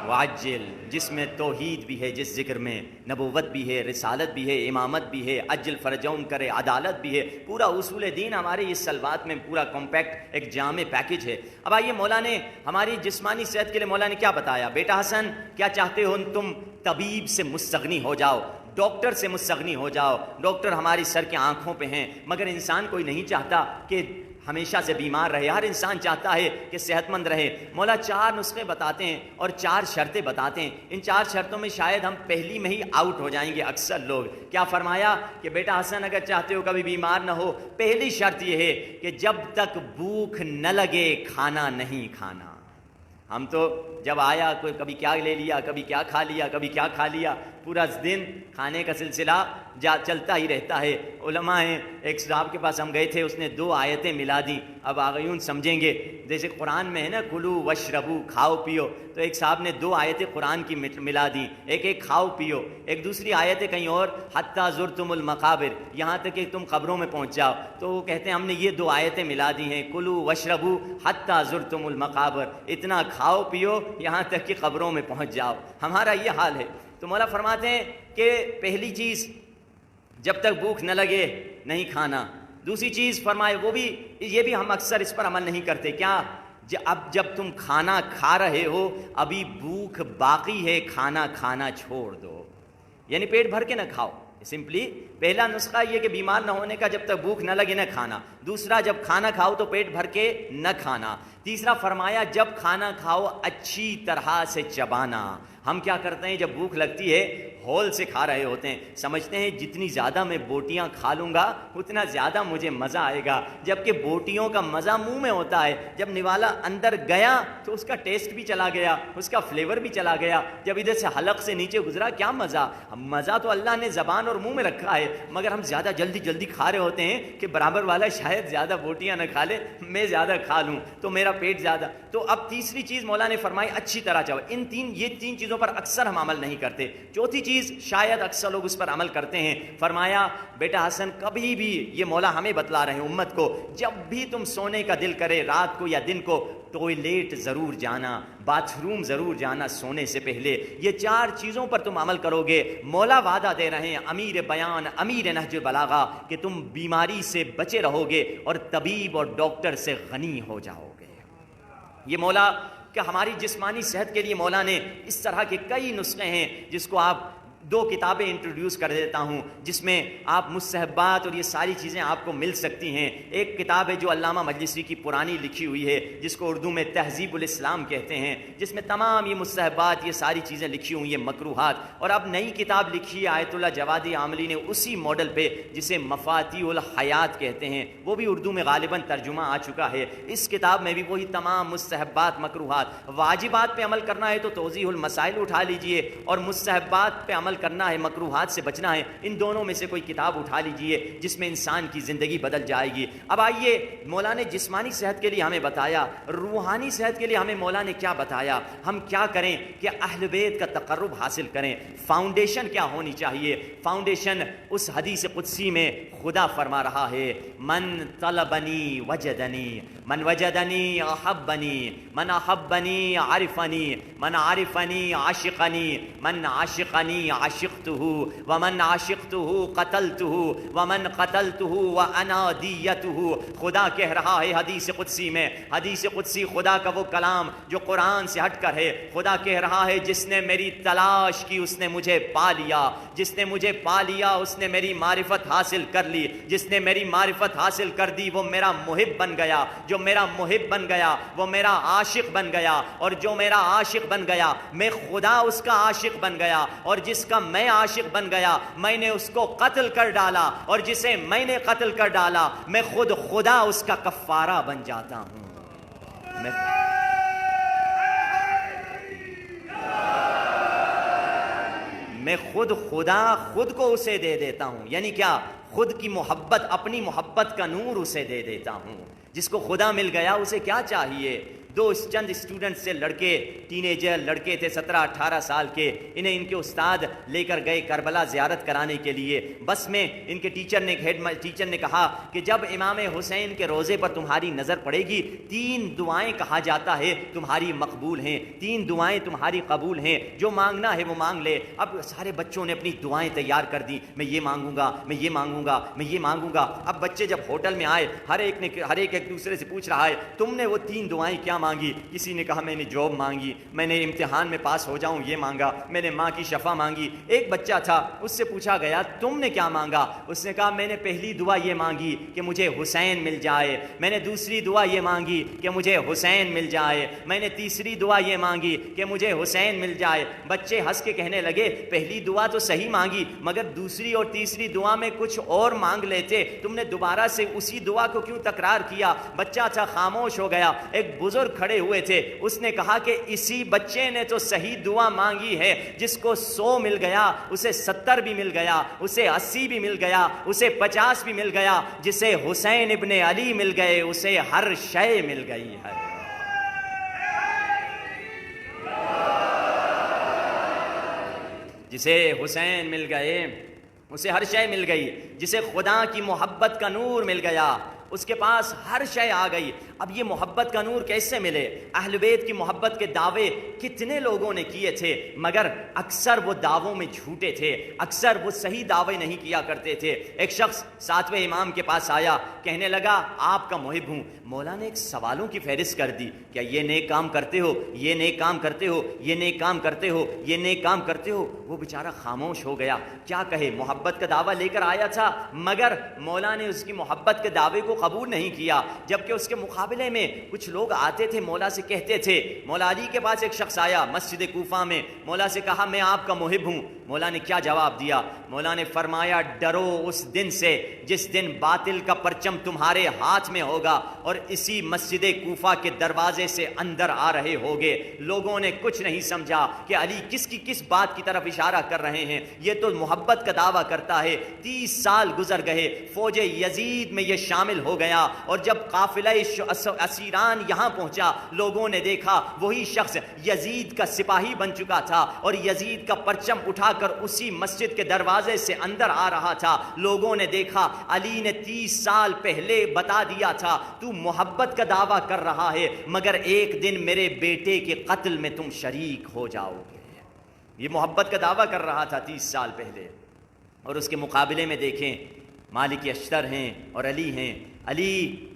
وعجل، جس میں توحید بھی ہے، جس ذکر میں نبوت بھی ہے، رسالت بھی ہے، امامت بھی ہے، عجل فرجون کرے، عدالت بھی ہے، پورا اصول دین ہمارے اس سلوات میں پورا کمپیکٹ ایک جامع پیکج ہے۔ اب آئیے مولا نے ہماری جسمانی صحت کے لیے مولا نے کیا بتایا؟ بیٹا حسن کیا چاہتے ہو تم؟ طبیب سے مستغنی ہو جاؤ، ڈاکٹر سے مستغنی ہو جاؤ۔ ڈاکٹر ہماری سر کے آنکھوں پہ ہیں مگر انسان کوئی نہیں چاہتا کہ ہمیشہ سے بیمار رہے، ہر انسان چاہتا ہے کہ صحت مند رہے۔ مولا 4 نسخے بتاتے ہیں اور 4 شرطیں بتاتے ہیں، ان 4 شرطوں میں شاید ہم پہلی میں ہی آؤٹ ہو جائیں گے اکثر لوگ۔ کیا فرمایا کہ بیٹا حسن اگر چاہتے ہو کبھی بیمار نہ ہو، پہلی شرط یہ ہے کہ جب تک بھوک نہ لگے کھانا نہیں کھانا۔ ہم تو جب آیا کوئی کبھی کیا لے لیا، کبھی کیا کھا لیا، کبھی کیا کھا لیا، پورا دن کھانے کا سلسلہ چلتا ہی رہتا ہے۔ علماء ہیں، ایک صاحب کے پاس ہم گئے تھے، اس نے 2 آیتیں ملا دی، اب آغیون سمجھیں گے، جیسے قرآن میں ہے نا کلو وشربو، کھاؤ پیو، تو ایک صاحب نے 2 آیتیں قرآن کی ملا دی، ایک کھاؤ پیو، ایک دوسری آیت کہیں اور حتی زرتم المقابر، یہاں تک کہ تم قبروں میں پہنچ جاؤ، تو وہ کہتے ہیں ہم نے یہ 2 آیتیں ملا دی ہیں، کلو وشربو حتی زرتم المقابر، اتنا کھاؤ پیو یہاں تک کہ قبروں میں پہنچ جاؤ۔ ہمارا یہ حال ہے۔ تو مولا فرماتے ہیں کہ پہلی چیز جب تک بھوک نہ لگے نہیں کھانا۔ دوسری چیز فرمائے وہ بھی، یہ بھی ہم اکثر اس پر عمل نہیں کرتے، کیا اب جب تم کھانا کھا رہے ہو ابھی بھوک باقی ہے، کھانا کھانا چھوڑ دو، یعنی پیٹ بھر کے نہ کھاؤ۔ سمپلی پہلا نسخہ یہ کہ بیمار نہ ہونے کا، جب تک بھوک نہ لگے نہ کھانا۔ دوسرا جب کھانا کھاؤ تو پیٹ بھر کے نہ کھانا۔ تیسرا فرمایا جب کھانا کھاؤ اچھی طرح سے چبانا۔ ہم کیا کرتے ہیں جب بھوک لگتی ہے ہول سے کھا رہے ہوتے ہیں، سمجھتے ہیں جتنی زیادہ میں بوٹیاں کھا لوں گا اتنا زیادہ مجھے مزہ آئے گا، جبکہ بوٹیوں کا مزہ منہ میں ہوتا ہے، جب نوالا اندر گیا تو اس کا ٹیسٹ بھی چلا گیا، اس کا فلیور بھی چلا گیا، جب ادھر سے حلق سے نیچے گزرا کیا مزہ۔ مزہ تو اللہ نے زبان اور منہ میں رکھا ہے مگر ہم زیادہ جلدی کھا رہے ہوتے ہیں کہ برابر والا شاید زیادہ بوٹیاں نہ کھا لے، میں زیادہ کھا لوں تو میرا پیٹ زیادہ۔ تو اب تیسری چیز مولا نے فرمائی اچھی طرح چاہو۔ یہ تین چیزوں پر اکثر ہم عمل نہیں کرتے۔ چوتھی چیز شاید اکثر لوگ اس پر عمل کرتے ہیں، فرمایا بیٹا حسن کبھی بھی، یہ مولا ہمیں بتلا رہے ہیں امت کو، جب بھی تم سونے کا دل کرے رات کو یا دن کو، ٹوائلٹ ضرور جانا، باتھ روم ضرور جانا سونے سے پہلے، یہ 4 چیزوں پر تم عمل کرو گے، مولا وعدہ دے رہے ہیں امیر بیان امیر نہج البلاغہ کہ تم بیماری سے بچے رہو گے اور طبیب اور ڈاکٹر سے غنی ہو جاؤ گے۔ یہ مولا کہ ہماری جسمانی صحت کے لیے مولا نے اس طرح کے کئی نسخے ہیں، جس کو آپ 2 کتابیں انٹروڈیوس کر دیتا ہوں جس میں آپ مستحبات اور یہ ساری چیزیں آپ کو مل سکتی ہیں۔ ایک کتاب ہے جو علامہ مجلسی کی پرانی لکھی ہوئی ہے، جس کو اردو میں تہذیب الاسلام کہتے ہیں، جس میں تمام یہ مستحبات یہ ساری چیزیں لکھی ہوئی ہیں، مکروہات۔ اور اب نئی کتاب لکھی ہے آیت اللہ جوادی عاملی نے اسی ماڈل پہ، جسے مفاتیح الحیات کہتے ہیں، وہ بھی اردو میں غالباً ترجمہ آ چکا ہے۔ اس کتاب میں بھی وہی تمام مستحبات، مکروہات، واجبات پہ عمل کرنا ہے تو توضیح المسائل اٹھا لیجئے، اور مستحبات پہ عمل کرنا ہے، مکروہات سے بچنا ہے، ان دونوں میں سے کوئی کتاب اٹھا لیجئے جس میں انسان کی زندگی بدل جائے گی۔ اب آئیے، مولا نے جسمانی صحت کے لیے ہمیں بتایا، روحانی صحت کے لیے ہمیں مولا نے کیا بتایا، ہم کیا کریں کہ اہل بیت کا تقرب حاصل کریں۔ فاؤنڈیشن کیا ہونی چاہیے؟ فاؤنڈیشن اس حدیث قدسی میں خدا فرما رہا ہے، من طلبنی وجدنی، من وجدنی احبنی، من احبنی عرفنی، من عرفنی عاشقنی، من عاشقنی عاشقته ومن عاشقته قتلته ومن قتلته وانا دیته۔ خدا کہہ رہا ہے حدیث قدسی میں، حدیث قدسی خدا کا وہ کلام جو قرآن سے ہٹ کر ہے، خدا کہہ رہا ہے جس نے میری تلاش کی اس نے مجھے پا لیا، جس نے مجھے پا لیا اس نے میری معرفت حاصل کر لی، جس نے میری معرفت حاصل کر دی وہ میرا محب بن گیا، جو میرا محب بن گیا وہ میرا عاشق بن گیا، اور جو میرا عاشق بن گیا میں خدا اس کا عاشق بن گیا، اور جس کا میں عاشق بن گیا میں نے اس کو قتل کر ڈالا، اور جسے میں نے قتل کر ڈالا میں خود خدا اس کا کفارہ بن جاتا ہوں۔ میں خود خدا خود کو اسے دے دیتا ہوں، یعنی کیا؟ خود کی محبت، اپنی محبت کا نور اسے دے دیتا ہوں۔ جس کو خدا مل گیا اسے کیا چاہیے؟ 2 چند اسٹوڈنٹ سے لڑکے، ٹینیجر لڑکے تھے 17-18 سال کے، انہیں ان کے استاد لے کر گئے کربلا زیارت کرانے کے لیے۔ بس میں ان کے ٹیچر نے کہا کہ جب امام حسین کے روزے پر تمہاری نظر پڑے گی 3 دعائیں کہا جاتا ہے تمہاری مقبول ہیں، 3 دعائیں تمہاری قبول ہیں، جو مانگنا ہے وہ مانگ لے۔ اب سارے بچوں نے اپنی دعائیں تیار کر دی، میں یہ مانگوں گا، میں یہ مانگوں گا، میں یہ مانگوں گا۔ اب بچے جب ہوٹل میں آئے، ہر ایک دوسرے سے پوچھ رہا ہے تم نے وہ 3 دعائیں کیا مانگی؟ کسی نے کہا میں نے جاب مانگی، میں نے امتحان میں پاس ہو جاؤں یہ مانگا، میں نے ماں کی شفا مانگی۔ ایک بچہ تھا، اس سے پوچھا گیا تم نے کیا مانگا؟ اس نے کہا میں نے پہلی دعا یہ مانگی کہ مجھے حسین مل جائے، میں نے دوسری دعا یہ مانگی کہ مجھے حسین مل جائے، میں نے تیسری دعا یہ مانگی کہ مجھے حسین مل جائے۔ بچے ہنس کے کہنے لگے پہلی دعا تو صحیح مانگی مگر دوسری اور تیسری دعا میں کچھ اور مانگ لیتے، تم نے دوبارہ سے اسی دعا کو کیوں تکرار کیا؟ بچہ تھا، خاموش ہو گیا۔ ایک بزرگ کھڑے ہوئے تھے، اس نے کہا کہ اسی بچے نے تو صحیح دعا مانگی ہے، جس کو 100 مل گیا اسے 70 بھی مل گیا، اسے 80 بھی مل گیا، اسے 50 بھی مل گیا، جسے حسین ابن علی مل گئے اسے ہر شے مل گئی ہے۔ جسے حسین مل گئے اسے ہر شے مل گئی، جسے خدا کی محبت کا نور مل گیا اس کے پاس ہر شے آ گئی۔ اب یہ محبت کا نور کیسے ملے؟ اہل بیت کی محبت کے دعوے کتنے لوگوں نے کیے تھے مگر اکثر وہ دعووں میں جھوٹے تھے، اکثر وہ صحیح دعوے نہیں کیا کرتے تھے۔ ایک شخص 7ویں امام کے پاس آیا، کہنے لگا آپ کا محب ہوں۔ مولا نے ایک سوالوں کی فہرست کر دی، کیا یہ نیک کام کرتے ہو، یہ نیک کام کرتے ہو، یہ نیک کام کرتے ہو، یہ نیک کام کرتے ہو؟ وہ بیچارہ خاموش ہو گیا، کیا کہے؟ محبت کا دعویٰ لے کر آیا تھا مگر مولا نے اس کی محبت کے دعوے کو قبول نہیں کیا، جبکہ اس کے مقابلے میں کچھ لوگ آتے تھے، مولا سے کہتے تھے۔ مولا علی کے پاس ایک شخص آیا مسجد کوفہ میں، مولا سے کہا میں آپ کا محب ہوں۔ مولا نے کیا جواب دیا؟ مولا نے فرمایا ڈرو اس دن سے جس دن باطل کا پرچم تمہارے ہاتھ میں ہوگا اور اسی مسجد کوفہ کے دروازے سے اندر آ رہے ہوگے۔ لوگوں نے کچھ نہیں سمجھا کہ علی کس بات کی طرف اشارہ کر رہے ہیں، یہ تو محبت کا دعویٰ کرتا ہے۔ 30 سال گزر گئے، فوج یزید میں یہ شامل ہو گیا، اور جب قافلہ اسیران یہاں پہنچا لوگوں نے دیکھا وہی شخص یزید کا سپاہی بن چکا تھا اور یزید کا پرچم اٹھا کر اسی مسجد کے دروازے سے اندر آ رہا تھا۔ لوگوں نے دیکھا علی نے 30 سال پہلے بتا دیا تھا تو محبت کا دعویٰ کر رہا ہے مگر ایک دن میرے بیٹے کے قتل میں تم شریک ہو جاؤ گے۔ یہ محبت کا دعویٰ کر رہا تھا 30 سال پہلے، اور اس کے مقابلے میں دیکھیں مالک اشتر ہیں اور علی ہیں۔ علی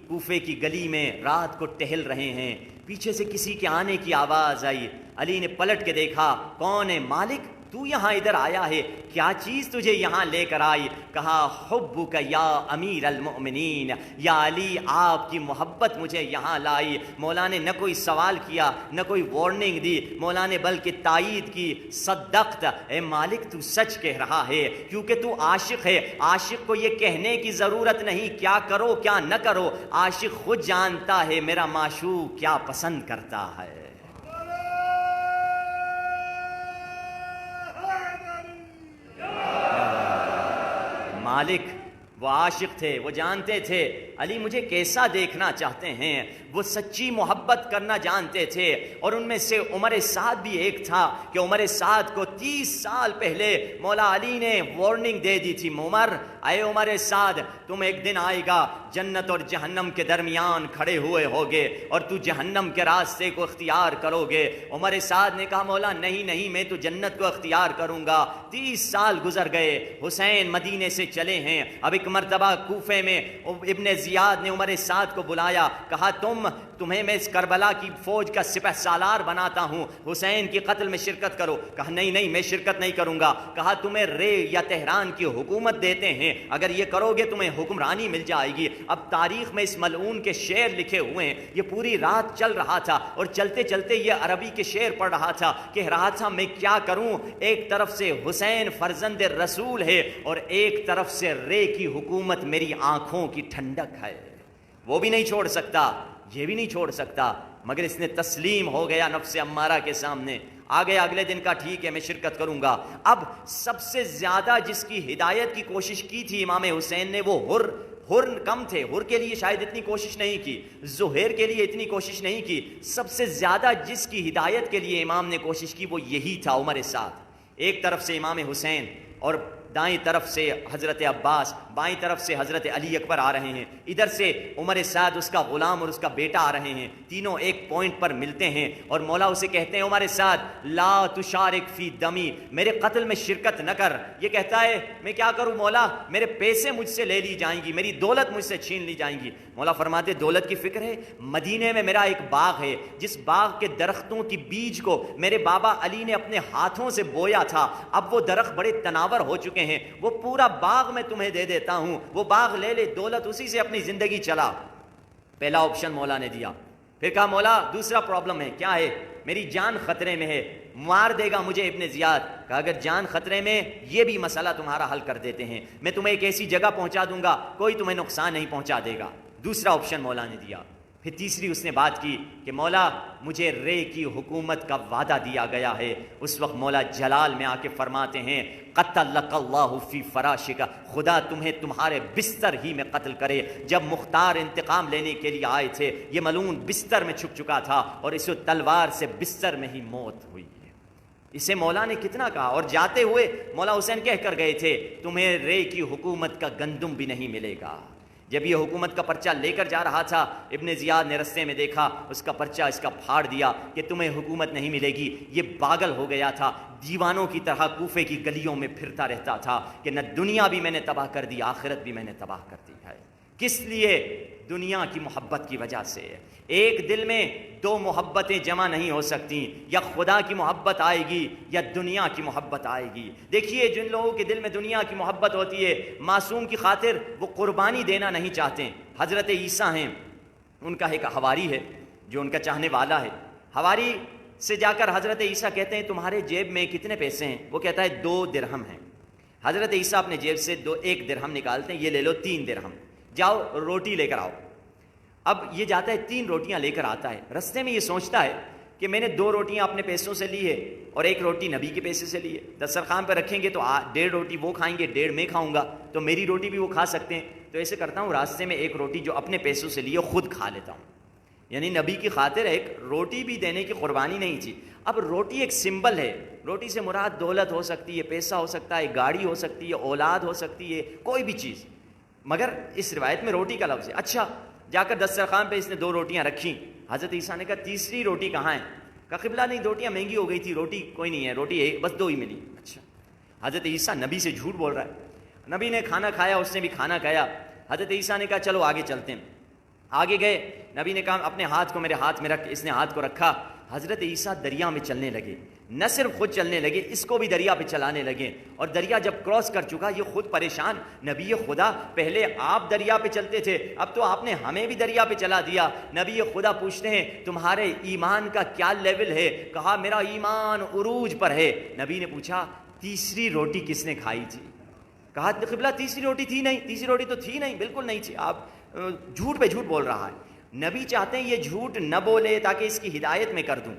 کوفے کی گلی میں رات کو ٹہل رہے ہیں، پیچھے سے کسی کے آنے کی آواز آئی۔ علی نے پلٹ کے دیکھا، کون ہے؟ مالک، تو یہاں ادھر آیا ہے، کیا چیز تجھے یہاں لے کر آئی؟ کہا حبک یا امیر المؤمنین، یا علی آپ کی محبت مجھے یہاں لائی۔ مولا نے نہ کوئی سوال کیا نہ کوئی وارننگ دی، مولا نے بلکہ تائید کی، صدقت، اے مالک تو سچ کہہ رہا ہے کیونکہ تو عاشق ہے۔ عاشق کو یہ کہنے کی ضرورت نہیں کیا کرو کیا نہ کرو، عاشق خود جانتا ہے میرا معشوق کیا پسند کرتا ہے۔ مالک وہ عاشق تھے، وہ جانتے تھے علی مجھے کیسا دیکھنا چاہتے ہیں، وہ سچی محبت کرنا جانتے تھے۔ اور ان میں سے عمر سعد بھی ایک تھا کہ عمر سعد کو 30 سال پہلے مولا علی نے وارننگ دے دی تھی، عمر، اے عمر سعد، تم ایک دن آئے گا جنت اور جہنم کے درمیان کھڑے ہوئے ہوگے اور تو جہنم کے راستے کو اختیار کرو گے۔ عمر سعد نے کہا مولا نہیں میں تو جنت کو اختیار کروں گا۔ 30 سال گزر گئے، حسین مدینے سے چلے ہیں۔ اب ایک مرتبہ کوفے میں ابن زیاد نے عمر سعد کو بلایا، کہا تمہیں میں اس کربلا کی فوج کا سپہ سالار بناتا ہوں، حسین کی قتل میں شرکت کرو۔ کہا نہیں میں شرکت نہیں کروں گا۔ کہا تمہیں رے یا تہران کی حکومت دیتے ہیں، اگر یہ کرو گے تمہیں حکمرانی مل جائے گی۔ اب تاریخ میں اس ملعون کے شعر لکھے ہوئے ہیں، یہ پوری رات چل رہا تھا اور چلتے چلتے یہ عربی کے شعر پڑھ رہا تھا، کہہ رہا تھا میں کیا کروں، ایک طرف سے حسین فرزند رسول ہے اور ایک طرف سے رے کی حکومت میری آنکھوں کی ٹھنڈک ہے، وہ بھی نہیں چھوڑ سکتا یہ بھی نہیں چھوڑ سکتا۔ مگر اس نے تسلیم ہو گیا نفس امارہ کے سامنے، آ گیا اگلے دن کا ٹھیک ہے میں شرکت کروں گا۔ اب سب سے زیادہ جس کی ہدایت کی کوشش کی تھی امام حسین نے وہ حر کم تھے، حر کے لیے شاید اتنی کوشش نہیں کی، زہیر کے لیے اتنی کوشش نہیں کی، سب سے زیادہ جس کی ہدایت کے لیے امام نے کوشش کی وہ یہی تھا عمر سعد۔ ایک طرف سے امام حسین اور دائیں طرف سے حضرت عباس، بائیں طرف سے حضرت علی اکبر آ رہے ہیں، ادھر سے عمر سعد اس کا غلام اور اس کا بیٹا آ رہے ہیں، تینوں ایک پوائنٹ پر ملتے ہیں اور مولا اسے کہتے ہیں عمر سعد لا تشارک فی دمی، میرے قتل میں شرکت نہ کر۔ یہ کہتا ہے میں کیا کروں مولا، میرے پیسے مجھ سے لے لی جائیں گی، میری دولت مجھ سے چھین لی جائیں گی۔ مولا فرماتے دولت کی فکر ہے، مدینے میں میرا ایک باغ ہے جس باغ کے درختوں کی بیج کو میرے بابا علی نے اپنے ہاتھوں سے بویا تھا، اب وہ درخت بڑے تناور ہو چکے ہیں، وہ پورا باغ میں تمہیں دے دیتا ہوں، وہ باغ لے لے، دولت اسی سے اپنی زندگی چلا۔ پہلا آپشن مولا نے دیا۔ پھر کہا مولا دوسرا پرابلم ہے، کیا ہے؟ میری جان خطرے میں ہے، مار دے گا مجھے ابن زیاد۔ کہا اگر جان خطرے میں یہ بھی مسئلہ تمہارا حل کر دیتے ہیں، میں تمہیں ایک ایسی جگہ پہنچا دوں گا کوئی تمہیں نقصان نہیں پہنچا دے گا۔ دوسرا آپشن مولا نے دیا۔ پھر تیسری اس نے بات کی کہ مولا مجھے رے کی حکومت کا وعدہ دیا گیا ہے۔ اس وقت مولا جلال میں آ کے فرماتے ہیں قتلک اللہ فی فراشک، خدا تمہیں تمہارے بستر ہی میں قتل کرے۔ جب مختار انتقام لینے کے لیے آئے تھے یہ ملعون بستر میں چھپ چکا تھا اور اسے تلوار سے بستر میں ہی موت ہوئی۔ اسے مولا نے کتنا کہا، اور جاتے ہوئے مولا حسین کہہ کر گئے تھے تمہیں رے کی حکومت کا گندم بھی نہیں ملے گا۔ جب یہ حکومت کا پرچہ لے کر جا رہا تھا ابن زیاد نے رستے میں دیکھا اس کا پرچہ اس کا پھاڑ دیا کہ تمہیں حکومت نہیں ملے گی۔ یہ پاگل ہو گیا تھا، دیوانوں کی طرح کوفے کی گلیوں میں پھرتا رہتا تھا کہ نہ دنیا بھی میں نے تباہ کر دی آخرت بھی میں نے تباہ کر دی ہے۔ کس لیے؟ دنیا کی محبت کی وجہ سے۔ ایک دل میں دو محبتیں جمع نہیں ہو سکتی، یا خدا کی محبت آئے گی یا دنیا کی محبت آئے گی۔ دیکھیے جن لوگوں کے دل میں دنیا کی محبت ہوتی ہے معصوم کی خاطر وہ قربانی دینا نہیں چاہتے۔ حضرت عیسیٰ ہیں، ان کا ایک حواری ہے جو ان کا چاہنے والا ہے، حواری سے جا کر حضرت عیسیٰ کہتے ہیں تمہارے جیب میں کتنے پیسے ہیں؟ وہ کہتا ہے 2 درہم ہیں۔ حضرت عیسیٰ اپنے جیب سے 1 درہم نکالتے ہیں، یہ لے لو 3 درہم، جاؤ روٹی لے کر آؤ۔ اب یہ جاتا ہے 3 روٹیاں لے کر آتا ہے، رستے میں یہ سوچتا ہے کہ میں نے 2 روٹیاں اپنے پیسوں سے لی ہے اور 1 روٹی نبی کے پیسے سے لی ہے، دسترخوان پہ رکھیں گے تو 1.5 روٹی وہ کھائیں گے، 1.5 میں کھاؤں گا، تو میری روٹی بھی وہ کھا سکتے ہیں۔ تو تو ایسے کرتا ہوں راستے میں ایک روٹی جو اپنے پیسوں سے لیے خود کھا لیتا ہوں. یعنی نبی کی خاطر ایک روٹی بھی دینے کی قربانی نہیں تھی. اب روٹی ایک سمبل ہے. روٹی سے مراد دولت ہو سکتی ہے, پیسہ ہو سکتا ہے, گاڑی ہو سکتی ہے, اولاد ہو سکتی ہے, کوئی بھی چیز, مگر اس روایت میں روٹی کا لفظ ہے. اچھا, جا کر دسترخوان پہ اس نے 2 روٹیاں رکھیں. حضرت عیسیٰ نے کہا تیسری روٹی کہاں ہے؟ کہا قبلہ نہیں, روٹیاں مہنگی ہو گئی تھی, روٹی کوئی نہیں ہے, روٹی ایک بس 2 ہی ملی. اچھا, حضرت عیسیٰ نبی سے جھوٹ بول رہا ہے. نبی نے کھانا کھایا, اس نے بھی کھانا کھایا. حضرت عیسیٰ نے کہا چلو آگے چلتے ہیں. آگے گئے. نبی نے کہا اپنے ہاتھ کو میرے ہاتھ میں رکھ. اس نے ہاتھ کو رکھا. حضرت عیسیٰ دریا میں چلنے لگے. نہ صرف خود چلنے لگے, اس کو بھی دریا پہ چلانے لگے. اور دریا جب کراس کر چکا, یہ خود پریشان, نبی خدا پہلے آپ دریا پہ چلتے تھے, اب تو آپ نے ہمیں بھی دریا پہ چلا دیا. نبی خدا پوچھتے ہیں تمہارے ایمان کا کیا لیول ہے؟ کہا میرا ایمان عروج پر ہے. نبی نے پوچھا تیسری روٹی کس نے کھائی تھی؟ کہا قبلہ تیسری روٹی تھی نہیں. تیسری روٹی تو تھی نہیں, بالکل نہیں تھی. آپ جھوٹ پہ جھوٹ بول رہا ہے. نبی چاہتے ہیں یہ جھوٹ نہ بولے تاکہ اس کی ہدایت میں کر دوں.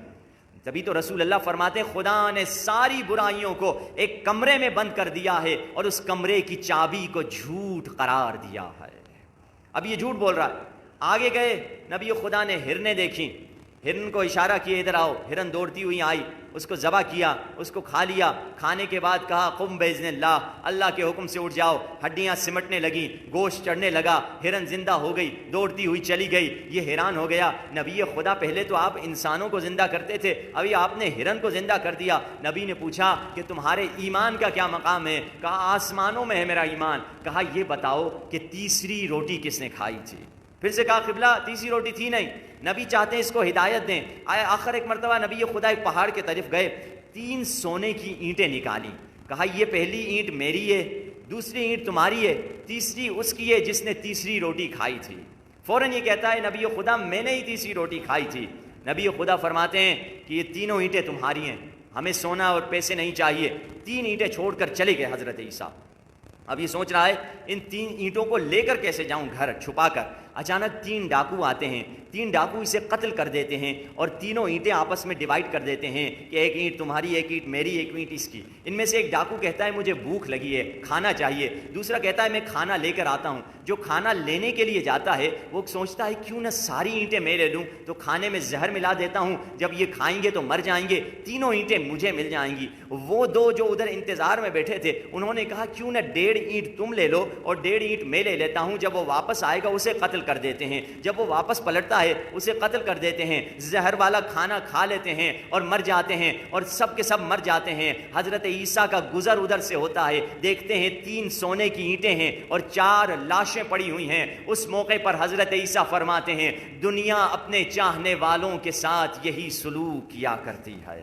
تبھی تو رسول اللہ فرماتے ہیں خدا نے ساری برائیوں کو ایک کمرے میں بند کر دیا ہے اور اس کمرے کی چابی کو جھوٹ قرار دیا ہے. اب یہ جھوٹ بول رہا ہے. آگے گئے, نبی خدا نے ہرنیں دیکھیں. ہرن کو اشارہ کیا ادھر آؤ. ہرن دوڑتی ہوئی آئی, اس کو ذبح کیا, اس کو کھا لیا. کھانے کے بعد کہا قم باذن اللہ, اللہ کے حکم سے اٹھ جاؤ. ہڈیاں سمٹنے لگی, گوشت چڑھنے لگا, ہرن زندہ ہو گئی, دوڑتی ہوئی چلی گئی. یہ حیران ہو گیا, نبی خدا پہلے تو آپ انسانوں کو زندہ کرتے تھے, ابھی آپ نے ہرن کو زندہ کر دیا. نبی نے پوچھا کہ تمہارے ایمان کا کیا مقام ہے؟ کہا آسمانوں میں ہے میرا ایمان. کہا یہ بتاؤ کہ تیسری روٹی کس نے کھائی تھی؟ پھر سے کہا قبلہ تیسری روٹی تھی نہیں. نبی چاہتے ہیں اس کو ہدایت دیں. آخر ایک مرتبہ نبی خدا ایک پہاڑ کے طرف گئے, 3 سونے کی اینٹیں نکالی. کہا یہ پہلی اینٹ میری ہے, دوسری اینٹ تمہاری ہے, تیسری اس کی ہے جس نے تیسری روٹی کھائی تھی. فوراً یہ کہتا ہے نبی خدا میں نے ہی تیسری روٹی کھائی تھی. نبی خدا فرماتے ہیں کہ یہ تینوں اینٹیں تمہاری ہیں, ہمیں سونا اور پیسے نہیں چاہیے. 3 اینٹیں چھوڑ کر چلے گئے حضرت عیسیٰ. اب یہ سوچ رہا ہے ان 3 اینٹوں کو لے کر کیسے جاؤں گھر چھپا کر. اچانک 3 ڈاکو آتے ہیں. 3 ڈاکو اسے قتل کر دیتے ہیں اور تینوں اینٹیں آپس میں ڈیوائڈ کر دیتے ہیں کہ ایک اینٹ تمہاری, ایک اینٹ میری, ایک اینٹ اس کی. ان میں سے ایک ڈاکو کہتا ہے مجھے بھوک لگی ہے, کھانا چاہیے. دوسرا کہتا ہے میں کھانا لے کر آتا ہوں. جو کھانا لینے کے لیے جاتا ہے وہ سوچتا ہے کیوں نہ ساری اینٹیں میں لے لوں, تو کھانے میں زہر ملا دیتا ہوں, جب یہ کھائیں گے تو مر جائیں گے, تینوں اینٹیں مجھے مل جائیں گی. وہ 2 جو ادھر انتظار میں بیٹھے تھے انہوں نے کہا کیوں نہ 1.5 اینٹ تم لے لو اور 1.5 اینٹ میں لے لیتا ہوں. جب وہ واپس آئے گا اسے قتل کر دیتے ہیں, جب وہ واپس پلٹتا ہے اسے قتل کر دیتے ہیں, زہر والا کھانا کھا لیتے ہیں اور مر جاتے ہیں, اور سب کے سب مر جاتے ہیں. حضرت عیسیٰ کا گزر ادھر سے ہوتا ہے, دیکھتے ہیں 3 سونے کی اینٹیں ہیں اور 4 لاشیں پڑی ہوئی ہیں. اس موقع پر حضرت عیسیٰ فرماتے ہیں دنیا اپنے چاہنے والوں کے ساتھ یہی سلوک کیا کرتی ہے.